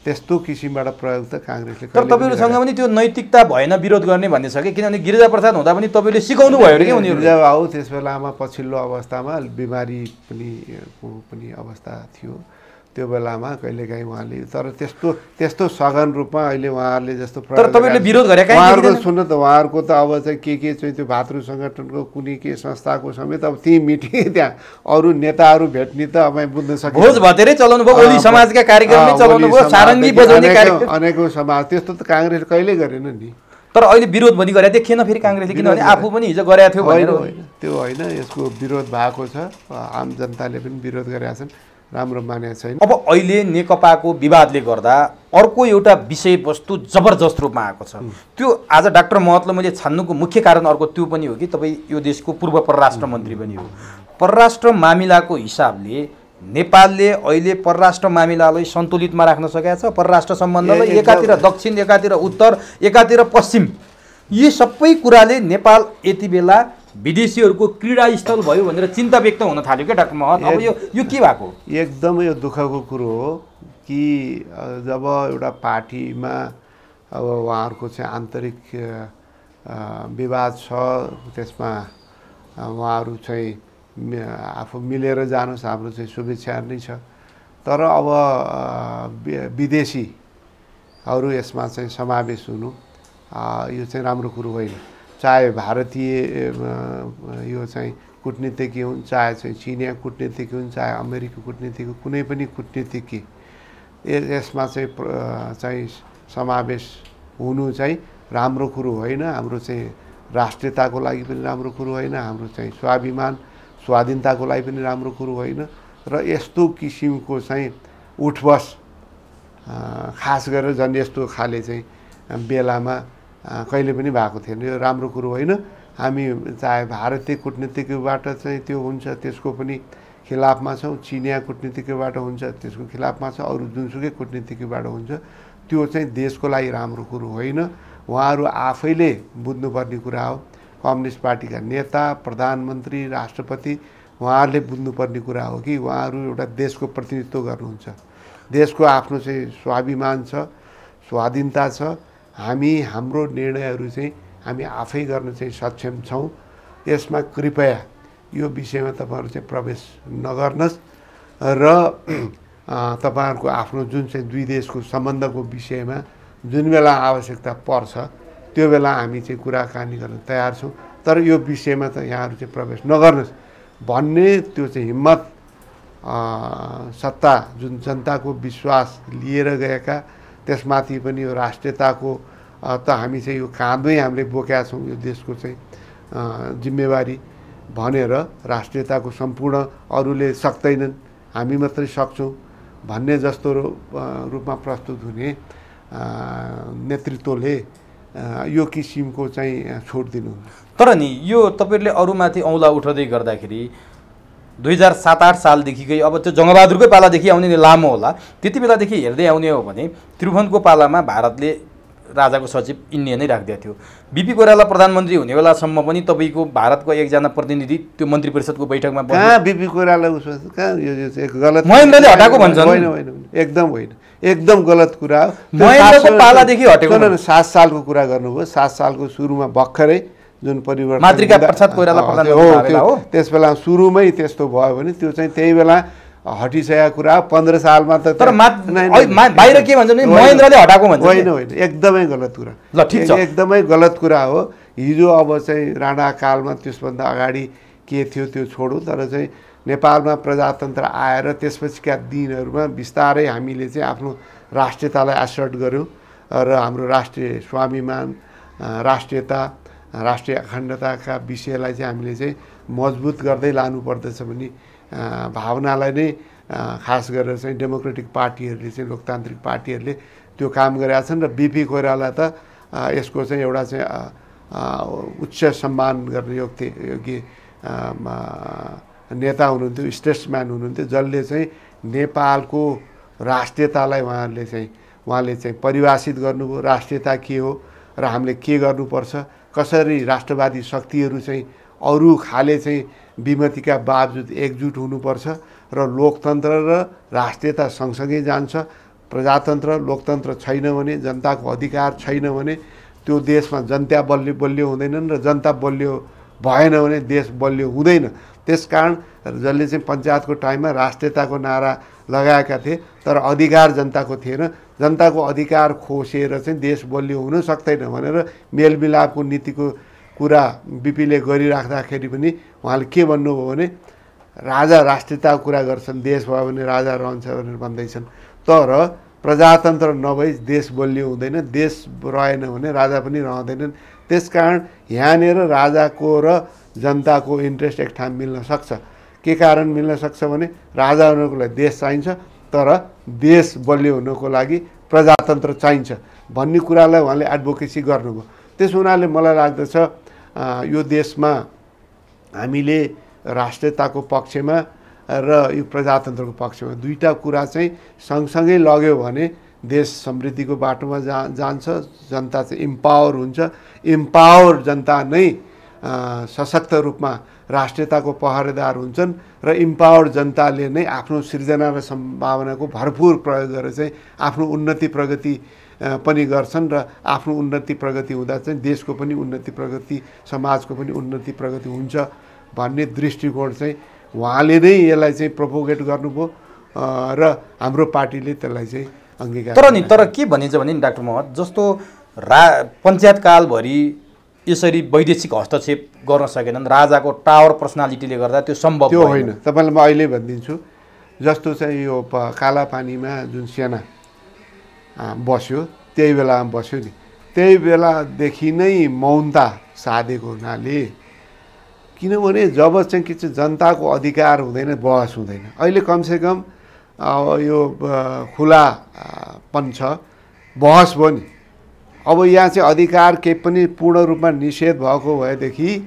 A: त्यस्तो किसिमबाट प्रयोग त काङ्ग्रेसले।
B: तर तपाईँहरूसँग पनि त्यो नैतिकता भएन विरोध गर्ने भन्ने छ कि? किनभने गिरिजाप्रसाद हुँदा पनि तपाईँले सिकाउनु भयो अरे कि उनीहरू?
A: गिरिजाबाबु त्यस बेलामा पछिल्लो अवस्थामा बिमारी पनि अवस्था थियो। त्यो बेलामा कहिलेकाहीँ उहाँले, तर त्यस्तो सघन रूपमा अहिले उहाँहरूले जस्तो
B: तर तपाईँले विरोध गरे
A: उहाँहरूको सुन्नु त, उहाँहरूको त अब चाहिँ के चाहिँ त्यो भातृ सङ्गठनको कुनै के संस्थाको समेत अब ती मिटिङ त्यहाँ अरू नेताहरू भेट्ने त अब बुझ्न सकिन्छ।
B: भोज भतेरै चलाउनु भयो, ओली समाजका कार्यक्रममै चलाउनु भयो, सारङ्गी बजाउने कार्यक्रम,
A: अनेकौँ समाज। त्यस्तो त काङ्ग्रेसले कहिल्यै गरेन नि।
B: तर अहिले विरोध पनि गरे देखिएन फेरि काङ्ग्रेसले, किनभने आफू पनि हिजो गरेको थियो भनेर।
A: त्यो होइन, यसको विरोध भएको छ। आम जनताले पनि विरोध गरेका छन्, राम्रो मानेको छैन।
B: अब अहिले नेकपाको विवादले गर्दा अर्को एउटा विषयवस्तु जबरजस्त रूपमा आएको छ। त्यो आज डाक्टर महतलाई मैले छान्नुको मुख्य कारण अर्को त्यो पनि हो कि तपाईँ यो देशको पूर्व परराष्ट्र मन्त्री पनि हो। परराष्ट्र मामिलाको हिसाबले नेपालले अहिले परराष्ट्र मामिलालाई सन्तुलितमा राख्न सकेको छ। परराष्ट्र सम्बन्धलाई एकातिर दक्षिण, एकातिर उत्तर, एकातिर पश्चिम, यी सबै कुराले नेपाल यति बेला विदेशीहरूको क्रीडा स्थल भयो भनेर चिन्ता व्यक्त हुन थाल्यो क्या डाक्टर महत। अब यो के भएको?
A: एकदमै यो दुःखको कुरो हो कि जब एउटा पार्टीमा अब उहाँहरूको चाहिँ आन्तरिक विवाद छ, त्यसमा उहाँहरू चाहिँ आफू मिलेर जानुहोस्, हाम्रो चाहिँ शुभेच्छा नै छ। तर अब विदेशीहरू यसमा चाहिँ समावेश हुनु यो चाहिँ राम्रो कुरो होइन। चाहे भारतीय यो चाहिँ कूटनीतिज्ञ हुन्, चाहे चाहिँ चिनिया कूटनीतिज्ञ हुन्, चाहे अमेरिकी कूटनीतिज्ञ, कुनै पनि कूटनीतिज्ञ यसमा चाहिँ समावेश हुनु चाहिँ राम्रो कुरो होइन। हाम्रो चाहिँ राष्ट्रियताको लागि पनि राम्रो कुरो होइन, हाम्रो चाहिँ स्वाभिमान स्वाधीनताको लागि पनि राम्रो कुरो होइन। र यस्तो किसिमको चाहिँ उठबस खास गरेर झन् यस्तो खाले चाहिँ बेलामा कहिले पनि भएको थिएन। यो राम्रो कुरो होइन। हामी चाहे भारतीय कूटनीतिज्ञबाट चाहिँ त्यो हुन्छ त्यसको पनि खिलाफमा छौँ, चिनिया कूटनीतिज्ञबाट हुन्छ त्यसको खिलाफमा छ, अरू जुनसुकै कूटनीतिज्ञबाट हुन्छ, त्यो चाहिँ देशको लागि राम्रो कुरो होइन। उहाँहरू आफैले बुझ्नुपर्ने कुरा हो। कम्युनिस्ट पार्टीका नेता, प्रधानमन्त्री, राष्ट्रपति उहाँहरूले बुझ्नुपर्ने कुरा हो कि उहाँहरू एउटा देशको प्रतिनिधित्व गर्नुहुन्छ। देशको आफ्नो चाहिँ स्वाभिमान छ, स्वाधीनता छ। हामी हाम्रो निर्णयहरू चाहिँ हामी आफै गर्न चाहिँ सक्षम छौँ। यसमा कृपया यो विषयमा तपाईँहरू चाहिँ प्रवेश नगर्नुहोस् र तपाईँहरूको आफ्नो जुन चाहिँ दुई देशको सम्बन्धको विषयमा जुन बेला आवश्यकता पर्छ त्यो बेला हामी चाहिँ कुराकानी गर्न तयार छौँ। तर यो विषयमा त यहाँहरू चाहिँ प्रवेश नगर्नुहोस् भन्ने त्यो चाहिँ हिम्मत सत्ता जुन जनताको विश्वास लिएर गएका, त्यसमाथि पनि यो राष्ट्रियताको त हामी चाहिँ यो काँधमै हामीले बोकेका छौँ यो देशको चाहिँ जिम्मेवारी भनेर राष्ट्रियताको सम्पूर्ण अरूले सक्दैनन् हामी मात्रै सक्छौँ भन्ने जस्तो रूपमा प्रस्तुत हुने नेतृत्वले यो किसिमको चाहिँ छोड दिनु।
B: तर नि यो तपाईँहरूले अरूमाथि औँला उठाउँदै गर्दाखेरि 2007-08 सालदेखिकै अब त्यो जङ्गबहादुरकै पालादेखि आउने लामो होला, त्यति बेलादेखि हेर्दै आउने हो भने त्रिभुवनको पालामा भारतले राजाको सचिव इन्डिया नै राखिदिएको थियो। बिपी कोइराला प्रधानमन्त्री हुने बेलासम्म पनि तपाईँको भारतको एकजना प्रतिनिधि त्यो मन्त्री परिषदको बैठकमा
A: कहाँ बिपी कोइराला उसो कहाँ यो चाहिँ गलत
B: महेन्द्रले हटाएको भन्छन्।
A: होइन होइन एकदम होइन, एकदम गलत कुरा हो।
B: महेन्द्रको पालादेखि हटेको
A: 7 सालको कुरा गर्नुभयो। 7 सालको सुरुमा भर्खरै जुन परिवर्तन
B: मातृका प्रसाद कोइराला प्रधानमन्त्री हो
A: त्यस बेला सुरुमै त्यस्तो भयो भने त्यो चाहिँ त्यही बेला हटिसकेको कुरा 15 सालमा त
B: तर बाहिर के भन्छ भने महेन्द्रले हटाएको भन्छ।
A: होइन होइन एकदमै गलत कुरा।
B: ल ठिक छ,
A: एकदमै गलत कुरा हो। हिजो अब चाहिँ राणा कालमा त्यसभन्दा अगाडि के थियो त्यो छोडौँ, तर चाहिँ नेपालमा प्रजातन्त्र आएर त्यसपछिका दिनहरूमा बिस्तारै हामीले चाहिँ आफ्नो राष्ट्रियतालाई असर्ट गऱ्यौँ र हाम्रो राष्ट्रिय स्वाभिमान, राष्ट्रियता, राष्ट्रिय अखण्डताका विषयलाई चाहिँ हामीले चाहिँ मजबुत गर्दै लानुपर्दछ भन्ने भावनालाई नै खास गरेर चाहिँ डेमोक्रेटिक पार्टीहरूले चाहिँ लोकतान्त्रिक पार्टीहरूले त्यो काम गरेका छन्। र बिपी कोइराला त यसको चाहिँ एउटा चाहिँ उच्च सम्मान गर्ने योग्य नेता हुनुहुन्थ्यो, स्टेट्सम्यान हुनुहुन्थ्यो, जसले चाहिँ नेपालको राष्ट्रियतालाई उहाँले चाहिँ परिभाषित गर्नुभयो। राष्ट्रियता के हो र हामीले के गर्नुपर्छ, कसरी राष्ट्रवादी शक्तिहरू चाहिँ अरू खाले चाहिँ विमतिका बावजुद एकजुट हुनुपर्छ र लोकतन्त्र र राष्ट्रियता सँगसँगै जान्छ। प्रजातन्त्र लोकतन्त्र छैन भने, जनताको अधिकार छैन भने त्यो देशमा जनता बलियो हुँदैनन् र जनता बलियो भएन भने देश बलियो हुँदैन। त्यसकारण जसले चाहिँ पञ्चायतको टाइममा राष्ट्रियताको नारा लगाएका थिए तर अधिकार जनताको थिएन, जनताको अधिकार खोसेर चाहिँ देश बलियो हुन सक्दैन भनेर मेलमिलापको नीतिको कुरा बिपीले गरिराख्दाखेरि पनि उहाँले के भन्नुभयो भने राजा राष्ट्रियताको कुरा गर्छन्, देश भयो भने राजा रहन्छ भनेर भन्दैछन्। तर प्रजातन्त्र नभई देश बलियो हुँदैन, देश रहेन भने राजा पनि रहँदैनन्। त्यसकारण यहाँनिर राजाको र जनताको इन्ट्रेस्ट एक ठाउँ मिल्न सक्छ। के कारण मिल्न सक्छ भने राजा हुनको लागि देश चाहिन्छ तर देश बलियो हुनको लागि प्रजातन्त्र चाहिन्छ भन्ने कुरालाई उहाँले एडभोकेसी गर्नुभयो। त्यस हुनाले मलाई लाग्दछ यो देशमा हामीले राष्ट्रियताको पक्षमा र यो प्रजातन्त्रको पक्षमा दुईटा कुरा चाहिँ सँगसँगै लग्यो भने देश समृद्धिको बाटोमा जान्छ, जनता चाहिँ इम्पावर हुन्छ। इम्पावर जनता नै सशक्त रूपमा राष्ट्रियताको पहरेदार हुन्छन् र इम्पावर्ड जनताले नै आफ्नो सृजना र सम्भावनाको भरपुर प्रयोग गरेर चाहिँ आफ्नो उन्नति प्रगति पनि गर्छन् र आफ्नो उन्नति प्रगति हुँदा चाहिँ देशको पनि उन्नति प्रगति समाजको पनि उन्नति प्रगति हुन्छ भन्ने दृष्टिकोण चाहिँ उहाँले नै यसलाई चाहिँ प्रोपोगेट गर्नुभयो र हाम्रो पार्टीले त्यसलाई चाहिँ अंगीकार
B: तर के भनिन्छ भने डाक्टर महत जस्तो पञ्चायतकालभरि यसरी वैदेशिक हस्तक्षेप गर्न सकेनन् राजाको टावर पर्सनालिटीले गर्दा त्यो सम्भव
A: त्यो होइन तपाईलाई म अहिले भनिदिन्छु जस्तो चाहिँ यो काला पानीमा जुन सेना बस्यो त्यही बेलामा बस्यो नि त्यही बेलादेखि नै मौनता साधेको हुनाले किनभने जब चाहिँ के चाहिँ जनताको अधिकार हुँदैन बहस हुँदैन अहिले कमसेकम यो खुलापन छ बहस भयो नि अब यहाँ चाहिँ अधिकार केही पनि पूर्ण रूपमा निषेध भएको भएदेखि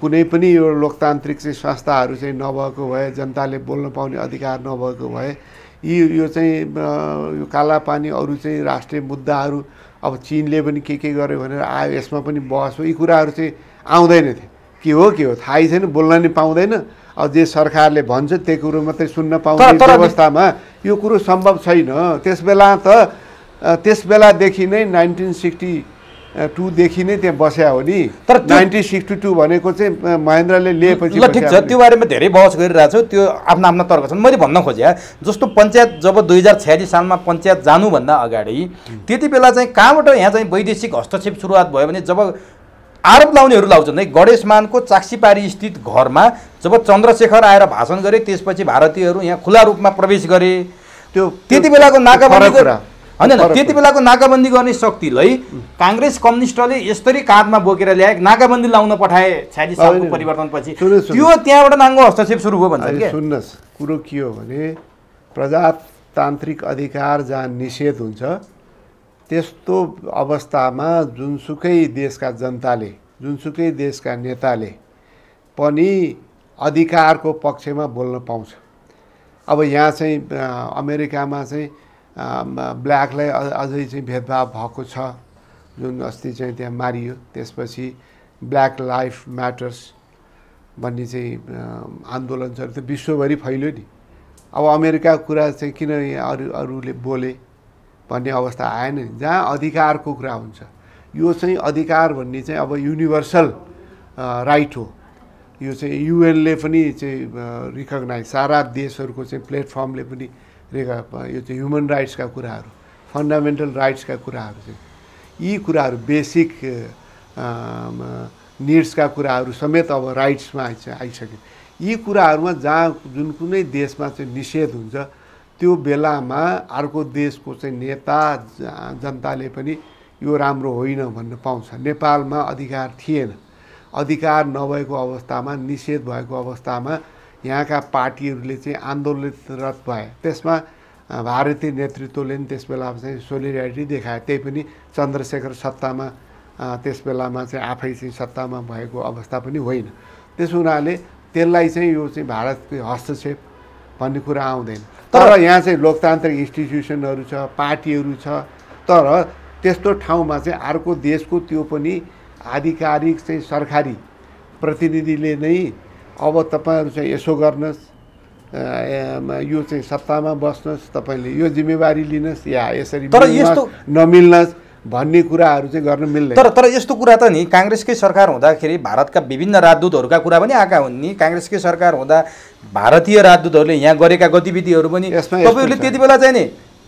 A: कुनै पनि यो लोकतान्त्रिक चाहिँ संस्थाहरू चाहिँ नभएको भए जनताले बोल्न पाउने अधिकार नभएको भए यो चाहिँ यो कालापानी अरू चाहिँ राष्ट्रिय मुद्दाहरू अब चीनले पनि के गर्यो भनेर आयो यसमा पनि बहस हो यी कुराहरू चाहिँ आउँदैन थियो के हो थाहै छैन बोल्न नि पाउँदैन अब जे सरकारले भन्छ त्यही कुरो मात्रै सुन्न पाउने अवस्थामा यो कुरो सम्भव छैन त्यस बेलादेखि नै 1962 देखि नै त्यहाँ बस्या हो नि तर 1962 भनेको चाहिँ महेन्द्रले लिएपछि
B: ल ठिक छ त्यो बारेमा धेरै बहस गरिरहेको छु त्यो आफ्ना आफ्ना तर्क छन् मैले भन्न खोजे जस्तो पञ्चायत जब 2046 सालमा पञ्चायत जानुभन्दा अगाडि त्यति बेला चाहिँ कहाँबाट यहाँ चाहिँ वैदेशिक हस्तक्षेप सुरुवात भयो भने जब आरोप लाउनेहरू लाउँछन् है गणेशमानको चाक्सीपारी स्थित घरमा जब चन्द्रशेखर आएर भाषण गरे त्यसपछि भारतीयहरू यहाँ खुला रूपमा प्रवेश गरे त्यो त्यति बेलाको नाकाबन्दी होइन त्यति बेलाको नाकाबन्दी गर्ने शक्तिलाई काङ्ग्रेस कम्युनिस्टले यसरी काँधमा बोकेर ल्याए नाकाबन्दी लाउन पठाए 46 सालको परिवर्तनपछि त्यो त्यहाँबाट नाङ्गो हस्तक्षेप सुरु भयो भन्छ के
A: सुन्नुहोस् कुरो के हो भने प्रजातान्त्रिक अधिकार जहाँ निषेध हुन्छ त्यस्तो अवस्थामा जुनसुकै देशका जनताले जुनसुकै देशका नेताले पनि अधिकारको पक्षमा बोल्न पाउँछ अब यहाँ चाहिँ अमेरिकामा चाहिँ ब्ल्याकलाई अझै चाहिँ भेदभाव भएको छ जुन अस्ति चाहिँ त्यहाँ मारियो त्यसपछि ब्ल्याक लाइफ म्याटर्स भन्ने चाहिँ आन्दोलन छ त्यो विश्वभरि फैल्यो नि अब अमेरिकाको कुरा चाहिँ किन अरूले बोले भन्ने अवस्था आएन नि जहाँ अधिकारको कुरा हुन्छ यो चाहिँ अधिकार भन्ने चाहिँ अब युनिभर्सल राइट हो यो चाहिँ युएनले पनि चाहिँ रिकगनाइज सारा देशहरूको चाहिँ प्लेटफर्मले पनि यो चाहिँ ह्युमन राइट्सका कुराहरू फन्डामेन्टल राइट्सका कुराहरू चाहिँ यी कुराहरू बेसिक निड्सका कुराहरू समेत अब राइट्समा आइसक्यो यी कुराहरूमा जहाँ जुन कुनै देशमा चाहिँ निषेध हुन्छ त्यो बेलामा अर्को देशको चाहिँ नेता जनताले पनि यो राम्रो होइन भन्न पाउँछ नेपालमा अधिकार थिएन अधिकार नभएको अवस्थामा निषेध भएको अवस्थामा यहाँका पार्टीहरूले चाहिँ आन्दोलितरत भए त्यसमा भारतीय नेतृत्वले पनि त्यस बेला चाहिँ सोलिडारिटी देखाए त्यही पनि चन्द्रशेखर सत्तामा त्यस बेलामा चाहिँ आफै चाहिँ सत्तामा भएको अवस्था पनि होइन त्यसो हुनाले त्यसलाई चाहिँ यो चाहिँ भारतको हस्तक्षेप भन्ने कुरा आउँदैन तर यहाँ चाहिँ लोकतान्त्रिक इन्स्टिट्युसनहरू छ पार्टीहरू छ तर त्यस्तो ठाउँमा चाहिँ अर्को देशको त्यो पनि आधिकारिक चाहिँ सरकारी प्रतिनिधिले नै अब तपाईँहरू चाहिँ यसो गर्नुहोस् यो चाहिँ सत्तामा बस्नुहोस् तपाईँले यो जिम्मेवारी लिनुहोस् या यसरी नमिल्नुहोस् भन्ने कुराहरू चाहिँ गर्न मिल्दैन
B: तर यस्तो कुरा त नि काङ्ग्रेसकै सरकार हुँदाखेरि भारतका विभिन्न राजदूतहरूका कुरा पनि आएका हुन् नि काङ्ग्रेसकै सरकार हुँदा भारतीय राजदूतहरूले यहाँ गरेका गतिविधिहरू पनि तपाईँहरूले त्यति बेला चाहिँ नि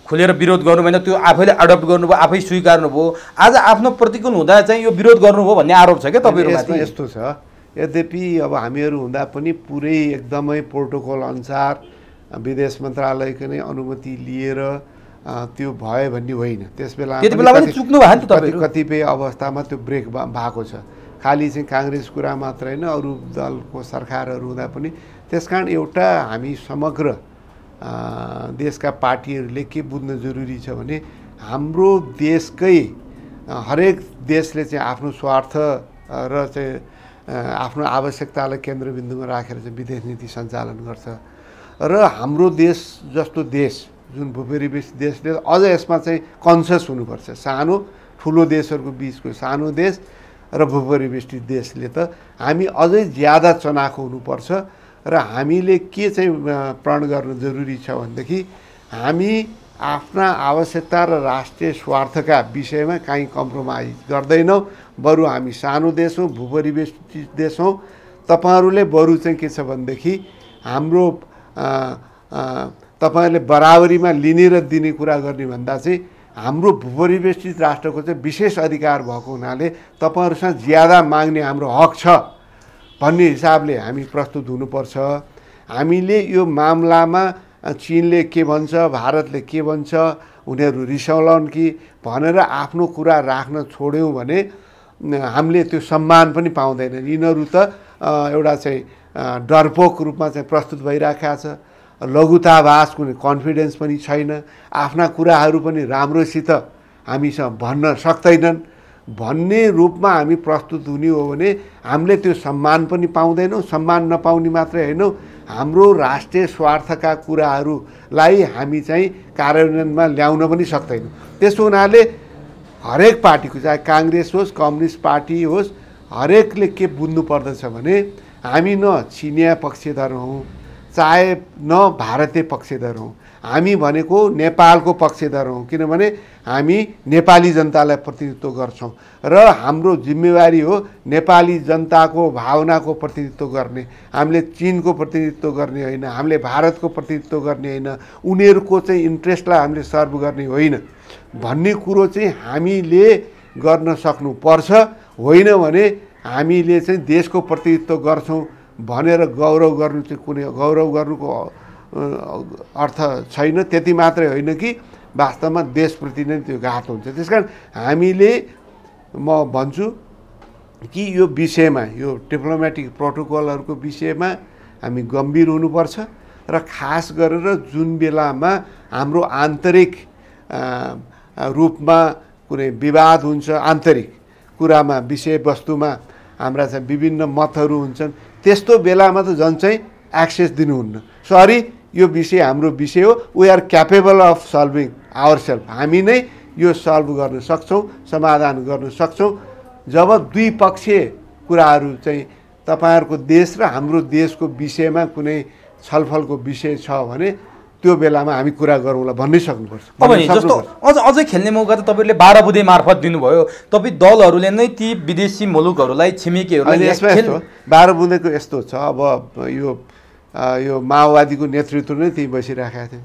B: खुलेर विरोध गर्नु भएन त्यो आफैले एडप्ट गर्नुभयो आफै स्वीकार्नुभयो आज आफ्नो प्रतिकूल हुँदा चाहिँ यो विरोध गर्नुभयो भन्ने आरोप छ क्या तपाईँहरूमाथि
A: यस्तो छ यद्यपि अब हामीहरू हुँदा पनि पुरै एकदमै प्रोटोकल अनुसार विदेश मन्त्रालयको नै अनुमति लिएर त्यो भयो भन्ने होइन त्यस बेला
B: चुक्नु भयो नि त
A: कतिपय अवस्थामा त्यो ब्रेक भएको छ खालि चाहिँ काङ्ग्रेस कुरा मात्र होइन अरू दलको सरकारहरू हुँदा पनि त्यसकारण एउटा हामी समग्र देशका पार्टीहरूले के बुझ्न जरुरी छ भने हाम्रो देशकै हरेक देशले चाहिँ आफ्नो स्वार्थ र चाहिँ आफ्नो आवश्यकतालाई केन्द्रबिन्दुमा राखेर चाहिँ विदेश नीति सञ्चालन गर्छ र हाम्रो देश जस्तो देश जुन भूपरिवेश देशले अझ यसमा चाहिँ कन्सियस हुनुपर्छ सानो ठुलो देशहरूको बिचको सानो देश र भूपरिवेष्टित देशले त हामी अझै ज्यादा चनाखो हुनुपर्छ र हामीले के चाहिँ प्रण गर्न जरुरी छ भनेदेखि हामी आफ्ना आवश्यकता र राष्ट्रिय स्वार्थका विषयमा काहीँ कम्प्रोमाइज गर्दैनौँ। बरु हामी सानो देश हौँ, भूपरिवेष्टित देश हौँ। तपाईँहरूले बरु चाहिँ के छ भनेदेखि हाम्रो तपाईँहरूले बराबरीमा लिने र दिने कुरा गर्ने भन्दा चाहिँ हाम्रो भूपरिवेष्टित राष्ट्रको चाहिँ विशेष अधिकार भएको हुनाले तपाईँहरूसँग ज्यादा माग्ने हाम्रो हक छ भन्ने हिसाबले हामी प्रस्तुत हुनुपर्छ। हामीले यो मामलामा चीनले के भन्छ, भारतले के भन्छ, उनीहरू रिसाउलान् कि भनेर आफ्नो कुरा राख्न छोड्यौँ भने हामीले त्यो सम्मान पनि पाउँदैनन्। यिनीहरू त एउटा चाहिँ डरपोक रूपमा चाहिँ प्रस्तुत भइराखेको छ। लघुताभास कुनै कन्फिडेन्स पनि छैन। आफ्ना कुराहरू पनि राम्रोसित हामीसँग भन्न सक्दैनन् भन्ने रूपमा हामी प्रस्तुत हुने हो भने हामीले त्यो सम्मान पनि पाउँदैनौँ। सम्मान नपाउने मात्रै होइन, हाम्रो राष्ट्रिय स्वार्थका कुराहरूलाई हामी चाहिँ कार्यान्वयनमा ल्याउन पनि सक्दैनौँ। त्यसो हुनाले हरेक पार्टीको, चाहे काङ्ग्रेस होस्, कम्युनिस्ट पार्टी होस्, हरेकले के बुझ्नु पर्दछ भने हामी न चिनिया पक्षधर हौँ, चाहे न भारतीय पक्षधर हौँ, हामी भनेको नेपालको पक्षधर हौँ। किनभने हामी नेपाली जनतालाई प्रतिनिधित्व गर्छौँ र हाम्रो जिम्मेवारी हो नेपाली जनताको भावनाको प्रतिनिधित्व गर्ने। हामीले चिनको प्रतिनिधित्व गर्ने होइन, हामीले भारतको प्रतिनिधित्व गर्ने होइन, उनीहरूको चाहिँ इन्ट्रेस्टलाई हामीले सर्भ गर्ने होइन भन्ने कुरो चाहिँ हामीले गर्न सक्नुपर्छ। होइन भने हामीले चाहिँ देशको प्रतिनिधित्व गर्छौँ भनेर गौरव गर्नु चाहिँ कुनै गौरव गर्नुको अर्थ छैन। त्यति मात्रै होइन कि वास्तवमा देशप्रति नै त्यो घात हुन्छ। त्यसकारण हामीले, म भन्छु कि यो विषयमा, यो डिप्लोमेटिक प्रोटोकलहरूको विषयमा हामी गम्भीर हुनुपर्छ र खास गरेर जुन बेलामा हाम्रो आन्तरिक रूपमा कुनै विवाद हुन्छ, आन्तरिक कुरामा, विषयवस्तुमा हाम्रा चाहिँ विभिन्न मतहरू हुन्छन्, त्यस्तो बेलामा त झन् चाहिँ एक्सेस दिनुहुन्न। सरी, यो विषय हाम्रो विषय हो, we are capable of solving our self. हामी नै यो सल्भ गर्न सक्छौँ, समाधान गर्न सक्छौँ जब द्विपक्षीय कुराहरू चाहिँ तपाईँहरूको देश र हाम्रो देशको विषयमा कुनै छलफलको विषय छ भने त्यो बेलामा हामी कुरा गरौँला भन्नै सक्नुपर्छ।
B: अब नि जस्तो अझै खेल्ने मौका त तपाईँले 12 बुँदे मार्फत दिनुभयो। तपाईँ दलहरूले नै ती विदेशी मुलुकहरूलाई, छिमेकीहरूलाई
A: यसमा यस्तो 12 बुँदेको यस्तो छ। अब यो माओवादीको नेतृत्व नै त्यहीँ बसिराखेका थियो।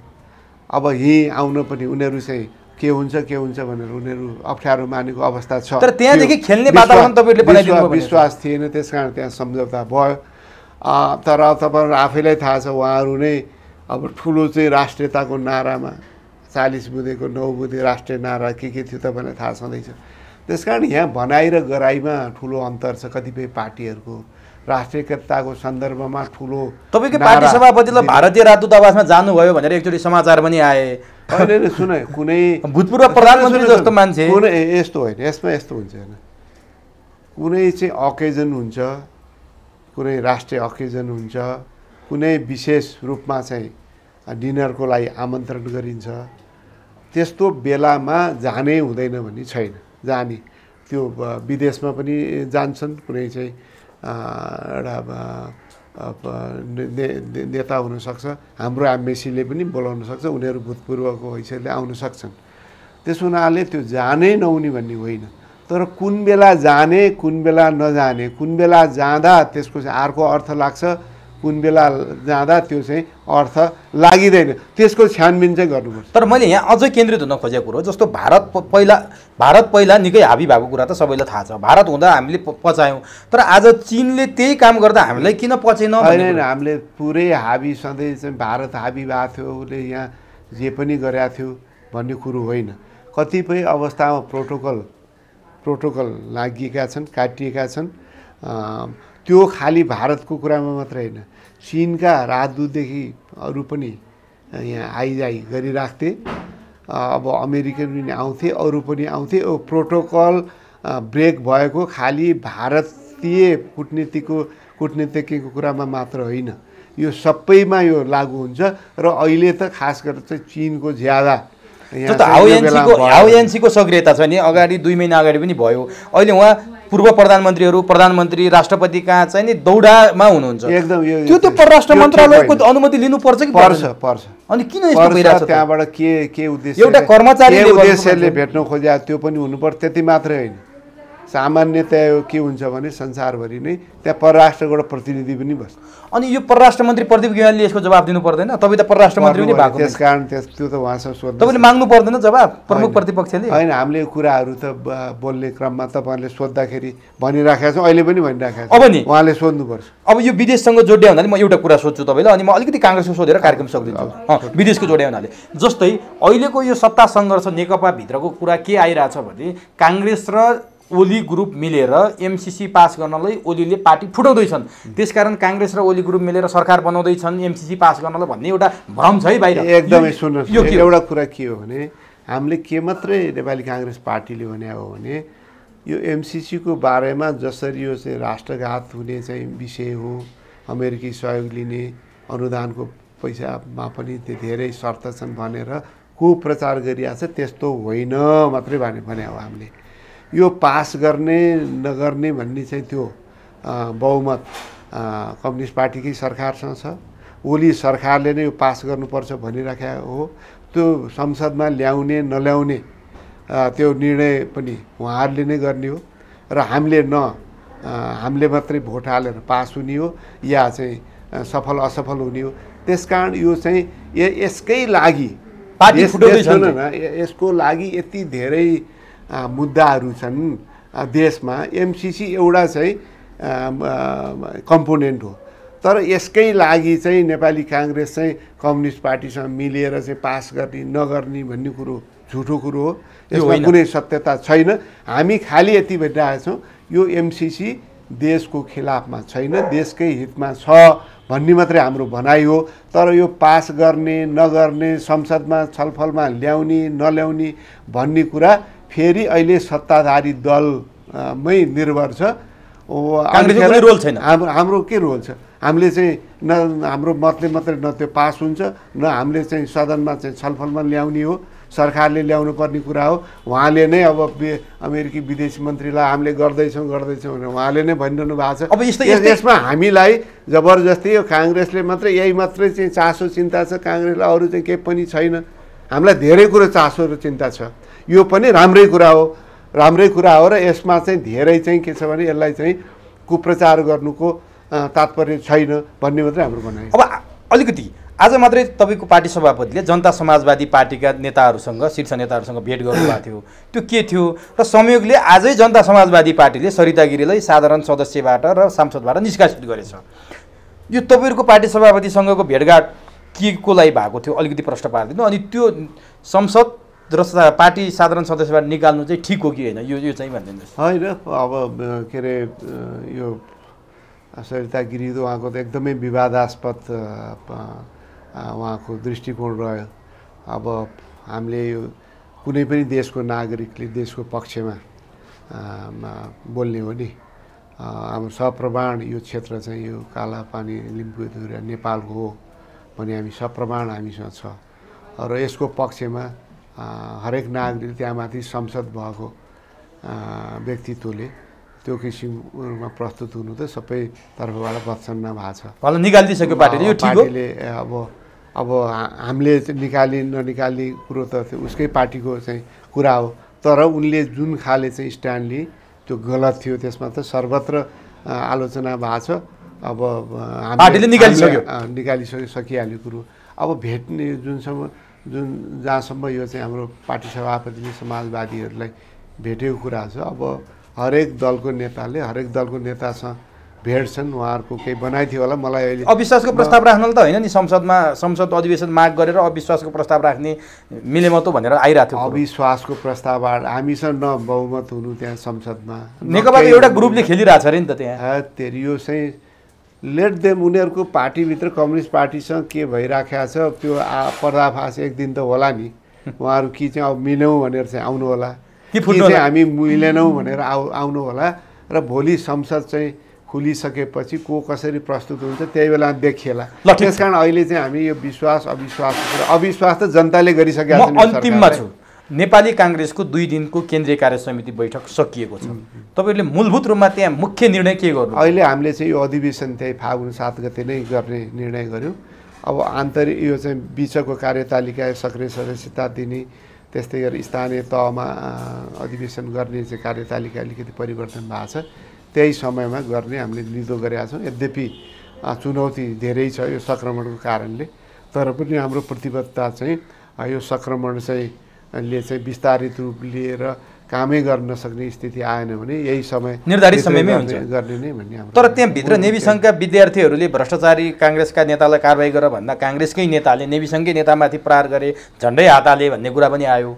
A: अब यहीँ आउन पनि उनीहरू चाहिँ के हुन्छ भनेर उनीहरू अप्ठ्यारो मानेको अवस्था छ।
B: तर त्यहाँदेखि खेल्ने वातावरण तपाईँहरूले बनाइदिनु
A: विश्वास थिएन, त्यस कारण त्यहाँ सम्झौता भयो। तर तपाईँहरू आफैलाई थाहा छ, उहाँहरू नै अब ठुलो चाहिँ राष्ट्रियताको नारामा 40 बुँदेको 9 बुँदे राष्ट्रिय नारा के थियो तपाईँलाई थाहा छँदैछ। त्यस कारण यहाँ भनाइ र गराइमा ठुलो अन्तर छ। कतिपय पार्टीहरूको राष्ट्रियताको सन्दर्भमा ठुलो,
B: तपाईँको पार्टी सभापतिले भारतीय राजदूतावासमा जानुभयो भनेर एकचोटि समाचार पनि आए।
A: होइन सुन, कुनै
B: भूतपूर्व प्रधानमन्त्री जस्तो मान्छे,
A: कुनै यस्तो होइन, यसमा यस्तो हुन्छ होइन, कुनै चाहिँ अकेजन हुन्छ, कुनै राष्ट्रिय अकेजन हुन्छ, कुनै विशेष रूपमा चाहिँ डिनरको लागि आमन्त्रण गरिन्छ, त्यस्तो बेलामा जानै हुँदैन भन्ने छैन। जाने त्यो विदेशमा पनि जान्छन्, कुनै चाहिँ एउटा नेता हुनसक्छ, हाम्रो एम्बेसीले पनि बोलाउन सक्छ, उनीहरू भूतपूर्वको हैसियतले आउन सक्छन्। त्यसो हुनाले त्यो जानै नहुने भन्ने होइन। तर कुन बेला जाने, कुन बेला नजाने, कुन बेला जाँदा त्यसको चाहिँ अर्को अर्थ लाग्छ, कुन बेला जाँदा त्यो चाहिँ अर्थ लागिँदैन, त्यसको छानबिन चाहिँ गर्नुपर्छ।
B: तर मैले यहाँ अझै केन्द्रित हुन खोजेको कुरो, जस्तो भारत पहिला निकै हाबी भएको कुरा त सबैलाई थाहा छ। भारत हुँदा हामीले पचायौँ, तर आज चीनले त्यही काम गर्दा हामीलाई किन पचेन?
A: होइन, हामीले पुरै हाबी, सधैँ चाहिँ भारत हाबी भएको थियो, उसले यहाँ जे पनि गरेको थियो भन्ने कुरो होइन। कतिपय अवस्थामा प्रोटोकल लागिएका छन्, काटिएका छन्। त्यो खालि भारतको कुरामा मात्रै होइन, चीनका राजदूतदेखि अरू पनि यहाँ आइजाइ गरिराख्थे। अब अमेरिकन पनि आउँथे, अरू पनि आउँथे। प्रोटोकल ब्रेक भएको खालि भारतीय कुटनीतिको कुरामा मात्र होइन, यो सबैमा यो लागु हुन्छ। र अहिले त खास गरेर चाहिँ चीनको ज्यादा
B: हाउयान्सीको सक्रियता छ नि। अगाडि 2 महिना अगाडि पनि भयो, अहिले उहाँ पूर्व प्रधानमन्त्रीहरू प्रधानमन्त्री राष्ट्रपति कहाँ चाहिँ नि दौडामा हुनुहुन्छ
A: एकदम
B: त्यो परराष्ट्र मन्त्रालयको अनुमति लिनुपर्छ कि
A: पर्छ
B: अनि किन यस्तो भइरहेछ
A: त्यहाँबाट के उद्देश्य
B: एउटा कर्मचारीले
A: उद्देश्यले भेट्न खोजे त्यो पनि हुनुपर्छ त्यति मात्रै होइन सामान्यतया के हुन्छ भने संसारभरि नै त्यहाँ परराष्ट्रबाट प्रतिनिधि पनि बस्छ
B: अनि यो परराष्ट्र मन्त्री प्रदीप गेवालीले यसको जवाब दिनु पर्दैन तपाईँ त परराष्ट्र मन्त्री पनि भएको
A: त्यसकारण त्यो त उहाँसँग सोध्नु
B: तपाईँले माग्नु पर्दैन जवाब प्रमुख प्रतिपक्षले
A: होइन हामीले कुराहरू त बोल्ने क्रममा तपाईँहरूले सोद्धाखेरि भनिराखेका छौँ अहिले पनि भनिराखेका छौँ
B: अब नि
A: उहाँले सोध्नुपर्छ
B: अब यो विदेशसँग जोड्या हुनाले म एउटा कुरा सोध्छु तपाईँलाई अनि म अलिकति काङ्ग्रेसको सोधेर कार्यक्रम सक्दिन्छु विदेशको जोड्या हुनाले जस्तै अहिलेको यो सत्ता सङ्घर्ष नेकपा भित्रको कुरा के आइरहेछ भने काङ्ग्रेस र ओली ग्रुप मिलेर एमसिसी पास गर्नलाई ओलीले पार्टी फुटाउँदैछन् त्यसकारण काङ्ग्रेस र ओली ग्रुप मिलेर सरकार बनाउँदैछन् एमसिसी पास गर्नलाई भन्ने एउटा भ्रम छ है बाहिर
A: एकदमै सुन्नुहोस् एउटा कुरा के हो भने हामीले के मात्रै नेपाली काङ्ग्रेस पार्टीले भने हो भने यो एमसिसीको बारेमा जसरी यो चाहिँ राष्ट्रघात हुने चाहिँ विषय हो अमेरिकी सहयोग लिने अनुदानको पैसामा पनि धेरै शर्त छन् भनेर कुप्रचार गरिरहेको छ त्यस्तो होइन मात्रै भने हो हामीले यो पास गर्ने नगर्ने भन्ने चाहिँ त्यो बहुमत कम्युनिस्ट पार्टीकै सरकारसँग छ ओली सरकारले नै यो पास गर्नुपर्छ भनिराखेको हो त्यो संसदमा ल्याउने नल्याउने त्यो निर्णय पनि उहाँहरूले नै गर्ने हो र हामीले मात्रै भोट हालेर पास हुने हो या चाहिँ सफल असफल हुने हो त्यसकारण यो चाहिँ यसकै लागि यसको लागि यति धेरै मुद्दाहरू छन् देशमा एमसिसी एउटा चाहिँ कम्पोनेन्ट हो तर यसकै लागि चाहिँ नेपाली काङ्ग्रेस चाहिँ कम्युनिस्ट पार्टीसँग मिलेर चाहिँ पास गर्ने नगर्ने भन्ने कुरो झुटो कुरो हो यसमा कुनै सत्यता छैन हामी खालि यति भनिरहेका छौँ यो एमसिसी देशको खिलाफमा छैन देशकै हितमा छ भन्ने मात्रै हाम्रो भनाइ हो तर यो पास गर्ने नगर्ने संसदमा छलफलमा ल्याउने नल्याउने भन्ने कुरा फेरि अहिले सत्ताधारी दलमै निर्भर छ
B: रोल छैन
A: हाम्रो के रोल छ हामीले चाहिँ न हाम्रो मतले मात्रै न त्यो पास हुन्छ न हामीले चाहिँ सदनमा चाहिँ छलफलमा ल्याउने हो सरकारले ल्याउनु पर्ने कुरा हो उहाँले नै अब अमेरिकी विदेश मन्त्रीलाई हामीले गर्दैछौँ भनेर उहाँले नै भनिरहनु भएको छ
B: अब
A: यसमा हामीलाई जबरजस्ती यो काङ्ग्रेसले मात्रै यही मात्रै चाहिँ चासो चिन्ता छ काङ्ग्रेसलाई अरू चाहिँ केही पनि छैन हामीलाई धेरै कुरो चासो र चिन्ता छ यो पनि राम्रै कुरा हो र यसमा चाहिँ धेरै चाहिँ के छ भने यसलाई चाहिँ कुप्रचार गर्नुको तात्पर्य छैन भन्ने मात्रै हाम्रो भनाइ।
B: अब अलिकति आज मात्रै तपाईँको पार्टी सभापतिले जनता समाजवादी पार्टीका नेताहरूसँग शीर्ष नेताहरूसँग भेट गर्नुभएको थियो त्यो के थियो र संयोगले आजै जनता समाजवादी पार्टीले सरिता गिरीलाई साधारण सदस्यबाट र सांसदबाट निष्कासित गरेछ यो तपाईँहरूको पार्टी सभापतिसँगको भेटघाट के को लागि भएको थियो अलिकति प्रश्न पारिदिनु अनि त्यो संसद र पार्टी साधारण सदस्यबाट निकाल्नु चाहिँ ठिक हो कि होइन यो चाहिँ भनिदिनुहोस्।
A: होइन अब के अरे यो सरिता गिरी त उहाँको त एकदमै विवादास्पद उहाँको दृष्टिकोण रह्यो अब हामीले यो कुनै पनि देशको नागरिकले देशको पक्षमा बोल्ने हो नि हाम्रो सप्रमाण यो क्षेत्र चाहिँ यो कालापानी लिम्बुदुरा नेपालको हो भने हामी सप्रमाण हामीसँग छ र यसको पक्षमा हरेक नागरिक त्यहाँमाथि संसद भएको व्यक्तित्वले त्यो किसिममा प्रस्तुत हुनु त सबै तर्फबाट वत्सन्न भएको छ
B: निकालिदिसक्यो पार्टीले यो ठिक हो
A: अब हामीले निकाली ननिकाल्ने कुरो त उसकै पार्टीको चाहिँ कुरा हो तर उनले जुन खाले चाहिँ स्ट्यान्ड लिए त्यो गलत थियो त्यसमा त सर्वत्र आलोचना भएको छ अब
B: पार्टीले
A: सकिहाल्यो कुरो अब भेट्ने जहाँसम्म यो चाहिँ हाम्रो पार्टी सभापतिले समाजवादीहरूलाई भेटेको कुरा छ अब हरेक दलको नेतासँग भेट्छन् उहाँहरूको केही बनाइ थियो होला मलाई अहिले
B: अविश्वासको प्रस्ताव राख्न त होइन नि संसद अधिवेशन माग गरेर अविश्वासको प्रस्ताव राख्ने मिलेमतो भनेर आइरहेको थियो
A: अविश्वासको प्रस्तावबाट हामीसँग न बहुमत हुनु त्यहाँ संसदमा
B: नेकपाको एउटा ग्रुपले खेलिरहेछ अरे नि त त्यहाँ
A: यो चाहिँ लेट देम उनीहरूको पार्टीभित्र कम्युनिस्ट पार्टीसँग के भइराखेको छ त्यो पर्दाफास एक दिन त होला नि उहाँहरू कि चाहिँ अब मिल्यौँ भनेर चाहिँ आउनु होला कि चाहिँ हामी मिलेनौँ भनेर आउनु होला र भोलि संसद चाहिँ खुलिसकेपछि को कसरी प्रस्तुत हुन्छ त्यही बेला देखिएला त्यसकारण अहिले चाहिँ हामी यो विश्वास अविश्वास त जनताले गरिसकेका छन्
B: अन्तिममा छु नेपाली काङ्ग्रेसको 2 दिनको केन्द्रीय कार्य समिति बैठक सकिएको छ। तपाईँहरूले मूलभूत रूपमा त्यहाँ मुख्य निर्णय के गर्नु?
A: अहिले हामीले चाहिँ यो अधिवेशन त्यही फागुन 7 गते नै गर्ने निर्णय गर्यौँ। अब आन्तरिक यो चाहिँ बिचको कार्यतालिका सक्रिय सदस्यता दिने, त्यस्तै गरी स्थानीय तहमा अधिवेशन गर्ने चाहिँ कार्यतालिका अलिकति परिवर्तन भएको छ, त्यही समयमा गर्ने हामीले निधो गरेका छौँ। यद्यपि चुनौती धेरै छ यो सङ्क्रमणको कारणले, तर पनि हाम्रो प्रतिबद्धता चाहिँ यो सङ्क्रमण चाहिँ विस्तारित रूप लिएर कामै गर्न नसक्ने स्थिति आएन भने यही समय
B: निर्धारित समयमै हुन्छ
A: गर्ने नै भन्ने हाम्रो।
B: तर त्यहाँ भित्र नेभी सङ्घका विद्यार्थीहरूले भ्रष्टाचारी काङ्ग्रेसका नेतालाई कारबाही गर भन्दा काङ्ग्रेसकै नेताले नेभी सङ्घकै नेतामाथि प्रहार गरे, झन्डै हात हाले भन्ने कुरा पनि आयो।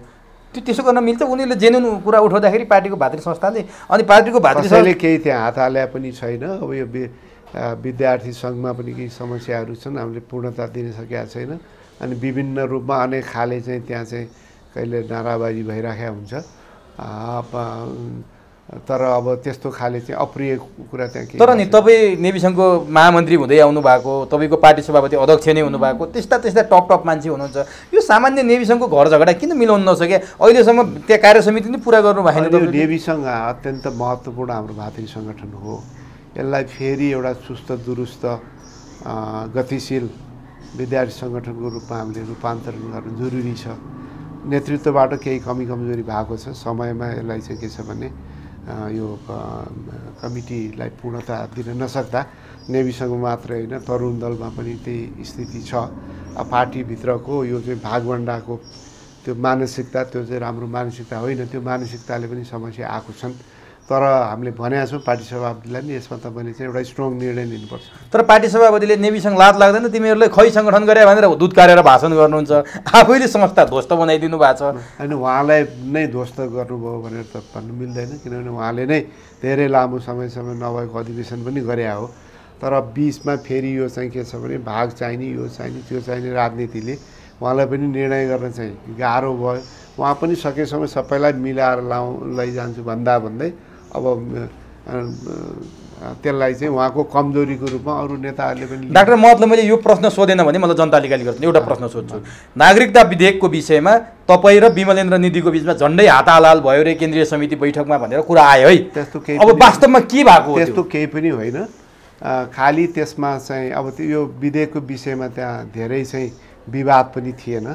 B: त्यसो गर्न मिल्छ? उनीहरूले जेन्युन कुरा उठाउँदाखेरि पार्टीको भातृ संस्थाले अनि पार्टीको भातृ
A: संस्थाले केही त्यहाँ हात हाले पनि छैन। अब यो विद्यार्थी सङ्घमा पनि केही समस्याहरू छन्, हामीले पूर्णता दिन सकेका छैन। अनि विभिन्न रूपमा अनेक खाले चाहिँ त्यहाँ चाहिँ कहिले नाराबाजी भइराखेको हुन्छ। तर अब त्यस्तो खाले चाहिँ अप्रिय कुरा त्यहाँ के।
B: तर नि तपाईँ नेभी सङ्घको महामन्त्री हुँदै आउनु भएको, तपाईँको पार्टी सभापति अध्यक्ष नै हुनुभएको, त्यस्ता टप मान्छे हुनुहुन्छ। यो सामान्य नेभी सङ्घको घर झगडा किन मिलाउनु नसके? अहिलेसम्म त्यहाँ कार्य समिति नै पुरा गर्नु भएन।
A: नेभी सङ्घ अत्यन्त महत्त्वपूर्ण हाम्रो भातृ सङ्गठन हो। यसलाई फेरि एउटा सुस्त दुरुस्त गतिशील विद्यार्थी सङ्गठनको रूपमा हामीले रूपान्तरण गर्नु जरुरी छ। नेतृत्वबाट केही कमी कमजोरी भएको छ। समयमा यसलाई चाहिँ के छ भने यो कमिटीलाई पूर्णता दिन नसक्दा नेभी सङ्घ मात्रै होइन तरुण दलमा पनि त्यही स्थिति छ। पार्टीभित्रको यो चाहिँ भागभण्डाको त्यो मानसिकता, त्यो चाहिँ राम्रो मानसिकता होइन। त्यो मानसिकताले पनि समस्या आएको छन्। तर हामीले भनेका छौँ पार्टी सभापतिलाई नि यसमा तपाईँले चाहिँ एउटा स्ट्रङ निर्णय लिनुपर्छ।
B: तर पार्टी सभापतिले नेभीसँग लाज लाग्दैन तिमीहरूले खै सङ्गठन गरे भनेर दुध काटेर भाषण गर्नुहुन्छ, आफैले संस्था ध्वस्त बनाइदिनु भएको छ।
A: होइन, उहाँलाई नै ध्वस्त गर्नुभयो भनेर त भन्नु मिल्दैन, किनभने उहाँले नै धेरै लामो समयसम्म नभएको अधिवेशन पनि गरे हो। तर बिचमा फेरि यो चाहिँ के छ भने भाग चाहिने, यो चाहिने, त्यो चाहिने राजनीतिले उहाँलाई पनि निर्णय गर्न चाहिँ गाह्रो भयो। उहाँ पनि सकेसम्म सबैलाई मिलाएर लैजान्छु भन्दै अब त्यसलाई चाहिँ उहाँको कमजोरीको रूपमा अरू नेताहरूले पनि।
B: डाक्टर महतले मैले यो प्रश्न सोधेन भने मलाई जनताले गाली गर्छु। एउटा प्रश्न सोध्छु, नागरिकता विधेयकको विषयमा तपाईँ र विमलेन्द्र निधिको बिचमा झन्डै हाताहाल भयो रे केन्द्रीय समिति बैठकमा भनेर कुरा आयो है।
A: त्यस्तो केही
B: अब वास्तवमा के भएको?
A: त्यस्तो केही पनि होइन। खालि त्यसमा चाहिँ अब यो विधेयकको विषयमा त्यहाँ धेरै चाहिँ विवाद पनि थिएन।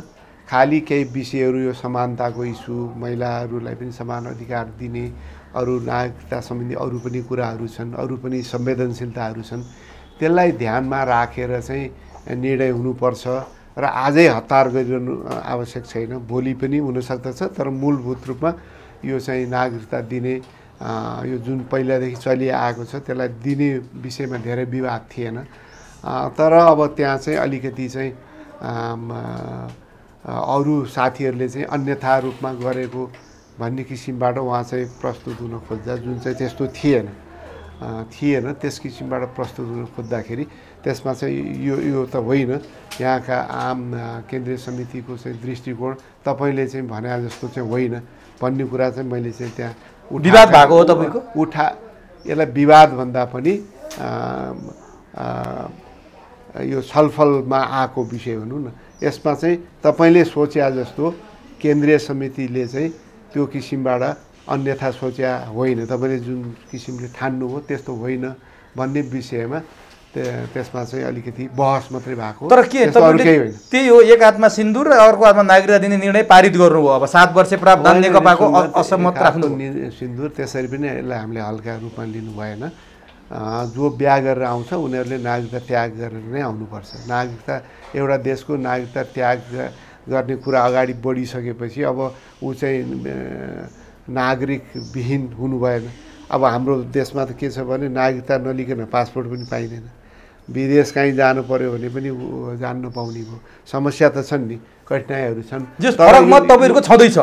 A: खालि केही विषयहरू यो समानताको इस्यु, महिलाहरूलाई पनि समान अधिकार दिने, अरू नागरिकता सम्बन्धी अरू पनि कुराहरू छन्, अरू पनि संवेदनशीलताहरू छन्। त्यसलाई ध्यानमा राखेर चाहिँ निर्णय हुनुपर्छ र आजै हतार गरिरहनु आवश्यक छैन। भोलि पनि हुनसक्दछ, तर मूलभूत रूपमा यो चाहिँ नागरिकता दिने यो जुन पहिलादेखि चलिआएको छ त्यसलाई दिने विषयमा धेरै विवाद थिएन। तर अब त्यहाँ चाहिँ अलिकति चाहिँ अरू साथीहरूले चाहिँ अन्यथा रूपमा गरेको भन्ने किसिमबाट उहाँ चाहिँ प्रस्तुत हुन खोज्दा, जुन चाहिँ त्यस्तो थिएन त्यस किसिमबाट प्रस्तुत हुन खोज्दाखेरि त्यसमा चाहिँ यो त होइन। यहाँका आम केन्द्रीय समितिको चाहिँ दृष्टिकोण तपाईँले चाहिँ भने जस्तो चाहिँ होइन भन्ने कुरा चाहिँ मैले चाहिँ त्यहाँ
B: विवाद भएको हो तपाईँको?
A: यसलाई विवाद भन्दा पनि यो छलफलमा आएको विषय भनौँ न। यसमा चाहिँ तपाईँले सोचे जस्तो केन्द्रीय समितिले चाहिँ त्यो किसिमबाट अन्यथा सोचे होइन, तपाईँले जुन किसिमले ठान्नुभयो त्यस्तो होइन भन्ने विषयमा त्यसमा चाहिँ अलिकति बहस मात्रै भएको।
B: तर के त्यही हो, एक हातमा सिन्दुर र अर्को हातमा नागरिकता दिने निर्णय पारित गर्नुभयो। अब 7 वर्ष प्रावधान नेकपाको असहमत राख्नु
A: सिन्दुर त्यसरी पनि यसलाई हामीले हल्का रूपमा लिनु भएन। जो बिहा गरेर आउँछ उनीहरूले नागरिकता त्याग गरेर नै आउनुपर्छ। नागरिकता एउटा देशको नागरिकता त्याग गर्ने कुरा अगाडि बढिसकेपछि अब ऊ चाहिँ नागरिकविहीन हुनु भएन। अब हाम्रो देशमा त के छ भने नागरिकता नलिकन पासपोर्ट पनि पाइँदैन। विदेश कहीँ जानु पर्यो भने पनि जान नपाउने भयो। समस्या त छन् नि, कठिनाइहरू छन्।
B: फरक मत तपाईँहरूको छँदैछ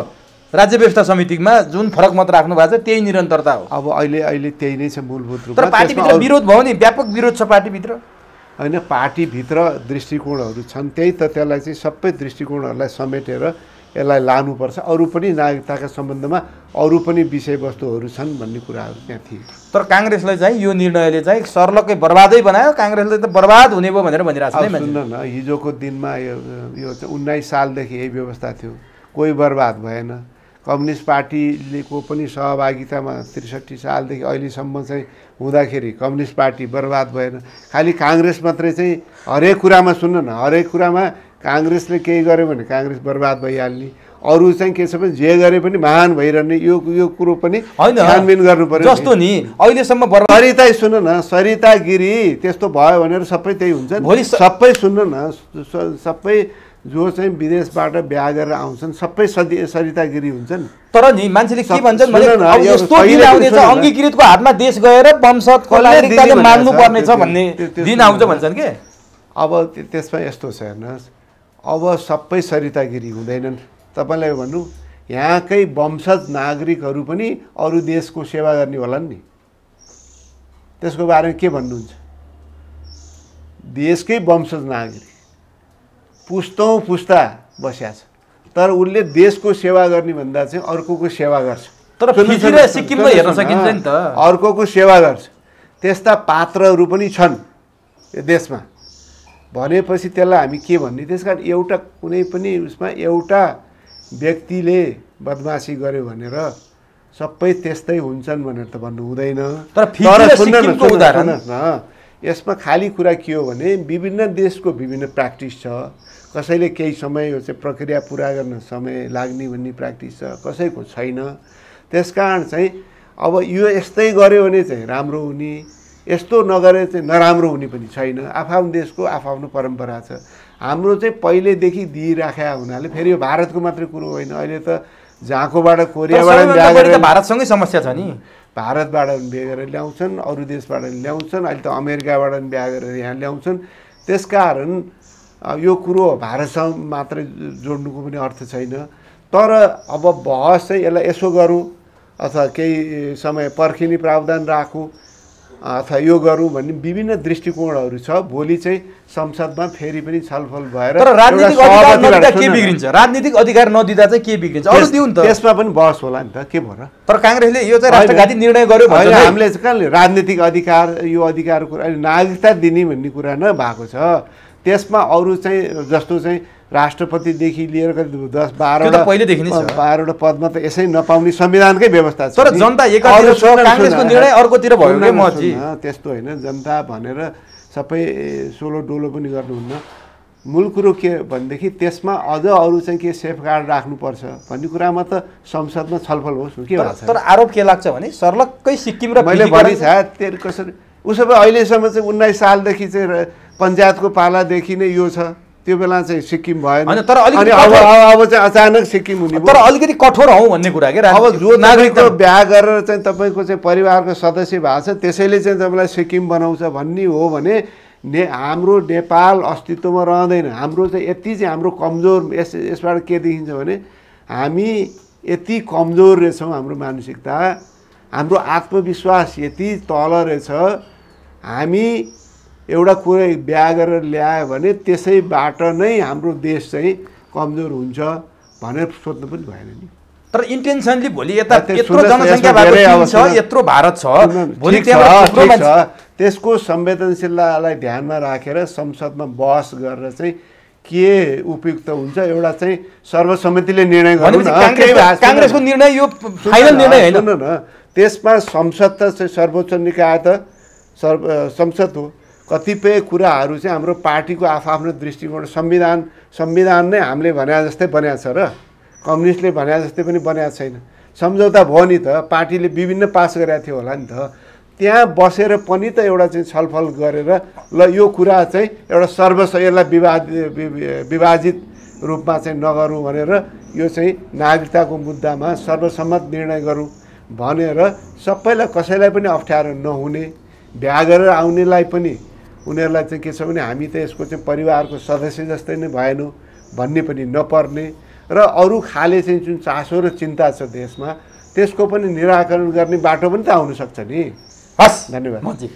B: राज्य व्यवस्था समितिमा, जुन फरक मत राख्नु भएको छ त्यही निरन्तरता हो।
A: अब अहिले त्यही नै छ मूलभूत रूपमा।
B: तर पार्टीभित्र विरोध भयो नि, व्यापक विरोध छ पार्टीभित्र।
A: होइन, पार्टीभित्र दृष्टिकोणहरू छन्, त्यही त त्यसलाई चाहिँ सबै दृष्टिकोणहरूलाई समेटेर यसलाई लानुपर्छ। अरू पनि नागरिकताका सम्बन्धमा अरू पनि विषयवस्तुहरू छन् भन्ने कुराहरू त्यहाँ थिए।
B: तर काङ्ग्रेसलाई चाहिँ यो निर्णयले चाहिँ सर्लक्कै बर्बादै बनायो। काङ्ग्रेसले त बर्बाद हुने भयो भनेर भनिरहेको छ।
A: सुन्न न, हिजोको दिनमा यो 19 सालदेखि यही व्यवस्था थियो। कोही बर्बाद भएन। कम्युनिस्ट पार्टीको पनि सहभागितामा 63 सालदेखि अहिलेसम्म चाहिँ हुँदाखेरि कम्युनिस्ट पार्टी बर्बाद भएन। खालि काङ्ग्रेस मात्रै चाहिँ हरेक कुरामा सुन्नु न, हरेक कुरामा काङ्ग्रेसले केही गर्यो भने काङ्ग्रेस बर्बाद भइहाल्ने, अरू चाहिँ के छ भने जे गरे पनि महान भइरहने, यो कुरो पनि छानबिन गर्नु पर्यो।
B: जस्तो नि अहिलेसम्म
A: सरिता सुन्नु न, सरिता गिरी त्यस्तो भयो भनेर सबै त्यही हुन्छ नि। सबै सुन्नु न, सबै जो चाहिँ विदेशबाट बिहा गरेर आउँछन् सबै सरिता गिरी हुन्छन्।
B: तर नि मान्छेले के भन्छन् भने अब यस्तो दिन आउँदैछ अङ्गीकृतको हातमा देश गएर वंशको नागरिकताले माग्नु पर्ने छ भन्ने दिन आउँछ भन्छन् के।
A: अब त्यसमा यस्तो छ हेर्नुहोस्, अब सबै सरिता गिरी हुँदैनन्। तपाईँलाई भन्नु यहाँकै वंशज नागरिकहरू पनि अरू देशको सेवा गर्ने होलान् नि, त्यसको बारेमा के भन्नुहुन्छ? देशकै वंशज नागरिक पुस्तौँ पुस्ता बस्या छ, तर उसले देशको सेवा गर्ने भन्दा चाहिँ अर्कोको सेवा गर्छ।
B: तर सिक्किममा हेर्न सकिन्छ नि त,
A: अर्कोको सेवा गर्छ। त्यस्ता पात्रहरू पनि छन् यो देशमा भनेपछि त्यसलाई हामी के भन्ने? त्यस कारण एउटा कुनै पनि उसमा एउटा व्यक्तिले बदमासी गर्यो भनेर सबै त्यस्तै हुन्छन् भनेर त भन्नु हुँदैन।
B: तर सिक्किमको उदाहरण
A: यसमा खाली कुरा के हो भने विभिन्न देशको विभिन्न प्र्याक्टिस छ। कसैले केही समय यो चाहिँ प्रक्रिया पुरा गर्न समय लाग्ने भन्ने प्र्याक्टिस छ, कसैको छैन। त्यसकारण चाहिँ अब यो यस्तै गर्यो भने चाहिँ राम्रो हुने, यस्तो नगरे चाहिँ नराम्रो हुने पनि छैन। आफ्नो देशको आफ्नो परम्परा छ। हाम्रो चाहिँ पहिलेदेखि दिइराखेका हुनाले फेरि यो भारतको मात्रै कुरो होइन, अहिले त झाँकोबाट कोरियाबाट
B: भारतसँगै समस्या छ नि।
A: भारतबाट बिहे गरेर ल्याउँछन्, अरू देशबाट ल्याउँछन्, अहिले त अमेरिकाबाट बिहा गरेर यहाँ ल्याउँछन्। त्यसकारण यो कुरो भारतसँग मात्रै जोड्नुको पनि अर्थ छैन। तर अब बहस चाहिँ यसलाई यसो गरौँ अथवा केही समय पर्खिने प्रावधान राखौँ अथवा यो गरौँ भन्ने विभिन्न दृष्टिकोणहरू छ। भोलि चाहिँ संसदमा फेरि पनि छलफल भएर
B: तर राजनीतिक अधिकार नदिँदा के बिग्रिन्छ? राजनीतिक अधिकार नदिँदा चाहिँ के बिग्रिन्छ? अरू दिउँ नि त,
A: त्यसमा पनि बहस होला नि त, के भयो र?
B: तर काङ्ग्रेसले यो चाहिँ राष्ट्रघाती निर्णय गर्यो भने
A: हामीले चाहिँ कहाँले राजनीतिक अधिकार यो अधिकारको कुरा नागरिकता दिने भन्ने कुरा न भएको छ। त्यसमा अरू चाहिँ जस्तो चाहिँ राष्ट्रपतिदेखि लिएर 10-12वटा पदमा त यसै नपाउने संविधानकै व्यवस्था छ।
B: तर जनता एकातिर छ, काङ्ग्रेसको निर्णय अर्कोतिर भयो के मजी?
A: त्यस्तो होइन, जनता भनेर सबै सोलो डोलो पनि गर्नुहुन्न। मूल कुरो के भनेदेखि त्यसमा अझ अरू चाहिँ के सेफगार्ड राख्नुपर्छ भन्ने कुरामा त संसदमा छलफल होस् के भएको छ।
B: तर आरोप के लाग्छ भने सर्लक्कै सिक्किम र
A: मैले भने त्यसले कसरी उसो भए अहिलेसम्म चाहिँ 19 सालदेखि चाहिँ पञ्चायतको पालादेखि नै यो छ, त्यो बेला चाहिँ सिक्किम भएन। अनि अब चाहिँ अचानक सिक्किम हुने,
B: तर अलिकति कठोर हौ भन्ने कुरा के।
A: अब जो नागरिकको बिहा गरेर चाहिँ तपाईँको चाहिँ परिवारको सदस्य भएको छ त्यसैले चाहिँ तपाईँलाई सिक्किम बनाउँछ भन्ने हो भने हाम्रो नेपाल अस्तित्वमा रहँदैन। हाम्रो चाहिँ यति चाहिँ हाम्रो कमजोर यसबाट के देखिन्छ भने हामी यति कमजोर रहेछौँ, हाम्रो मानसिकता, हाम्रो आत्मविश्वास यति तल रहेछ। हामी एउटा कुरा बिहा गरेर ल्यायो भने त्यसैबाट नै हाम्रो देश चाहिँ कमजोर हुन्छ भनेर सोध्नु पनि भएन नि।
B: तर इन्टेन्सनली भोलि यता यत्रो जनसङ्ख्या भएको छ, यत्रो भारत छ, भोलि त्यहाँ
A: त्यसको संवेदनशीलतालाई ध्यानमा राखेर संसदमा बहस गरेर चाहिँ के उपयुक्त हुन्छ एउटा चाहिँ सर्वसम्मतिले निर्णय गर्नु न।
B: काङ्ग्रेसको निर्णय यो फाइनल निर्णय होइन
A: न, त्यसमा संसद त चाहिँ सर्वोच्च निकाय त संसद हो। कतिपय कुराहरू चाहिँ हाम्रो पार्टीको आफ्नो दृष्टिकोण संविधान नै हामीले भने जस्तै बनाएको छ र कम्युनिस्टले भने जस्तै पनि बनाएको छैन। सम्झौता भयो नि त, पार्टीले विभिन्न पास गरेको थियो होला नि त। त्यहाँ बसेर पनि त एउटा चाहिँ छलफल गरेर ल यो कुरा चाहिँ एउटा यसलाई विभाजित रूपमा चाहिँ नगरौँ भनेर यो चाहिँ नागरिकताको मुद्दामा सर्वसम्मत निर्णय गरौँ भनेर सबैलाई कसैलाई पनि अप्ठ्यारो नहुने, बिहा गरेर आउनेलाई पनि उनीहरूलाई चाहिँ के छ भने हामी त यसको चाहिँ परिवारको सदस्य जस्तै नै भएनौँ भन्ने पनि नपर्ने र अरू खाले चाहिँ जुन चासो र चिन्ता छ देशमा त्यसको पनि निराकरण गर्ने बाटो पनि त आउन सक्छ नि।
B: हस्,
A: धन्यवाद।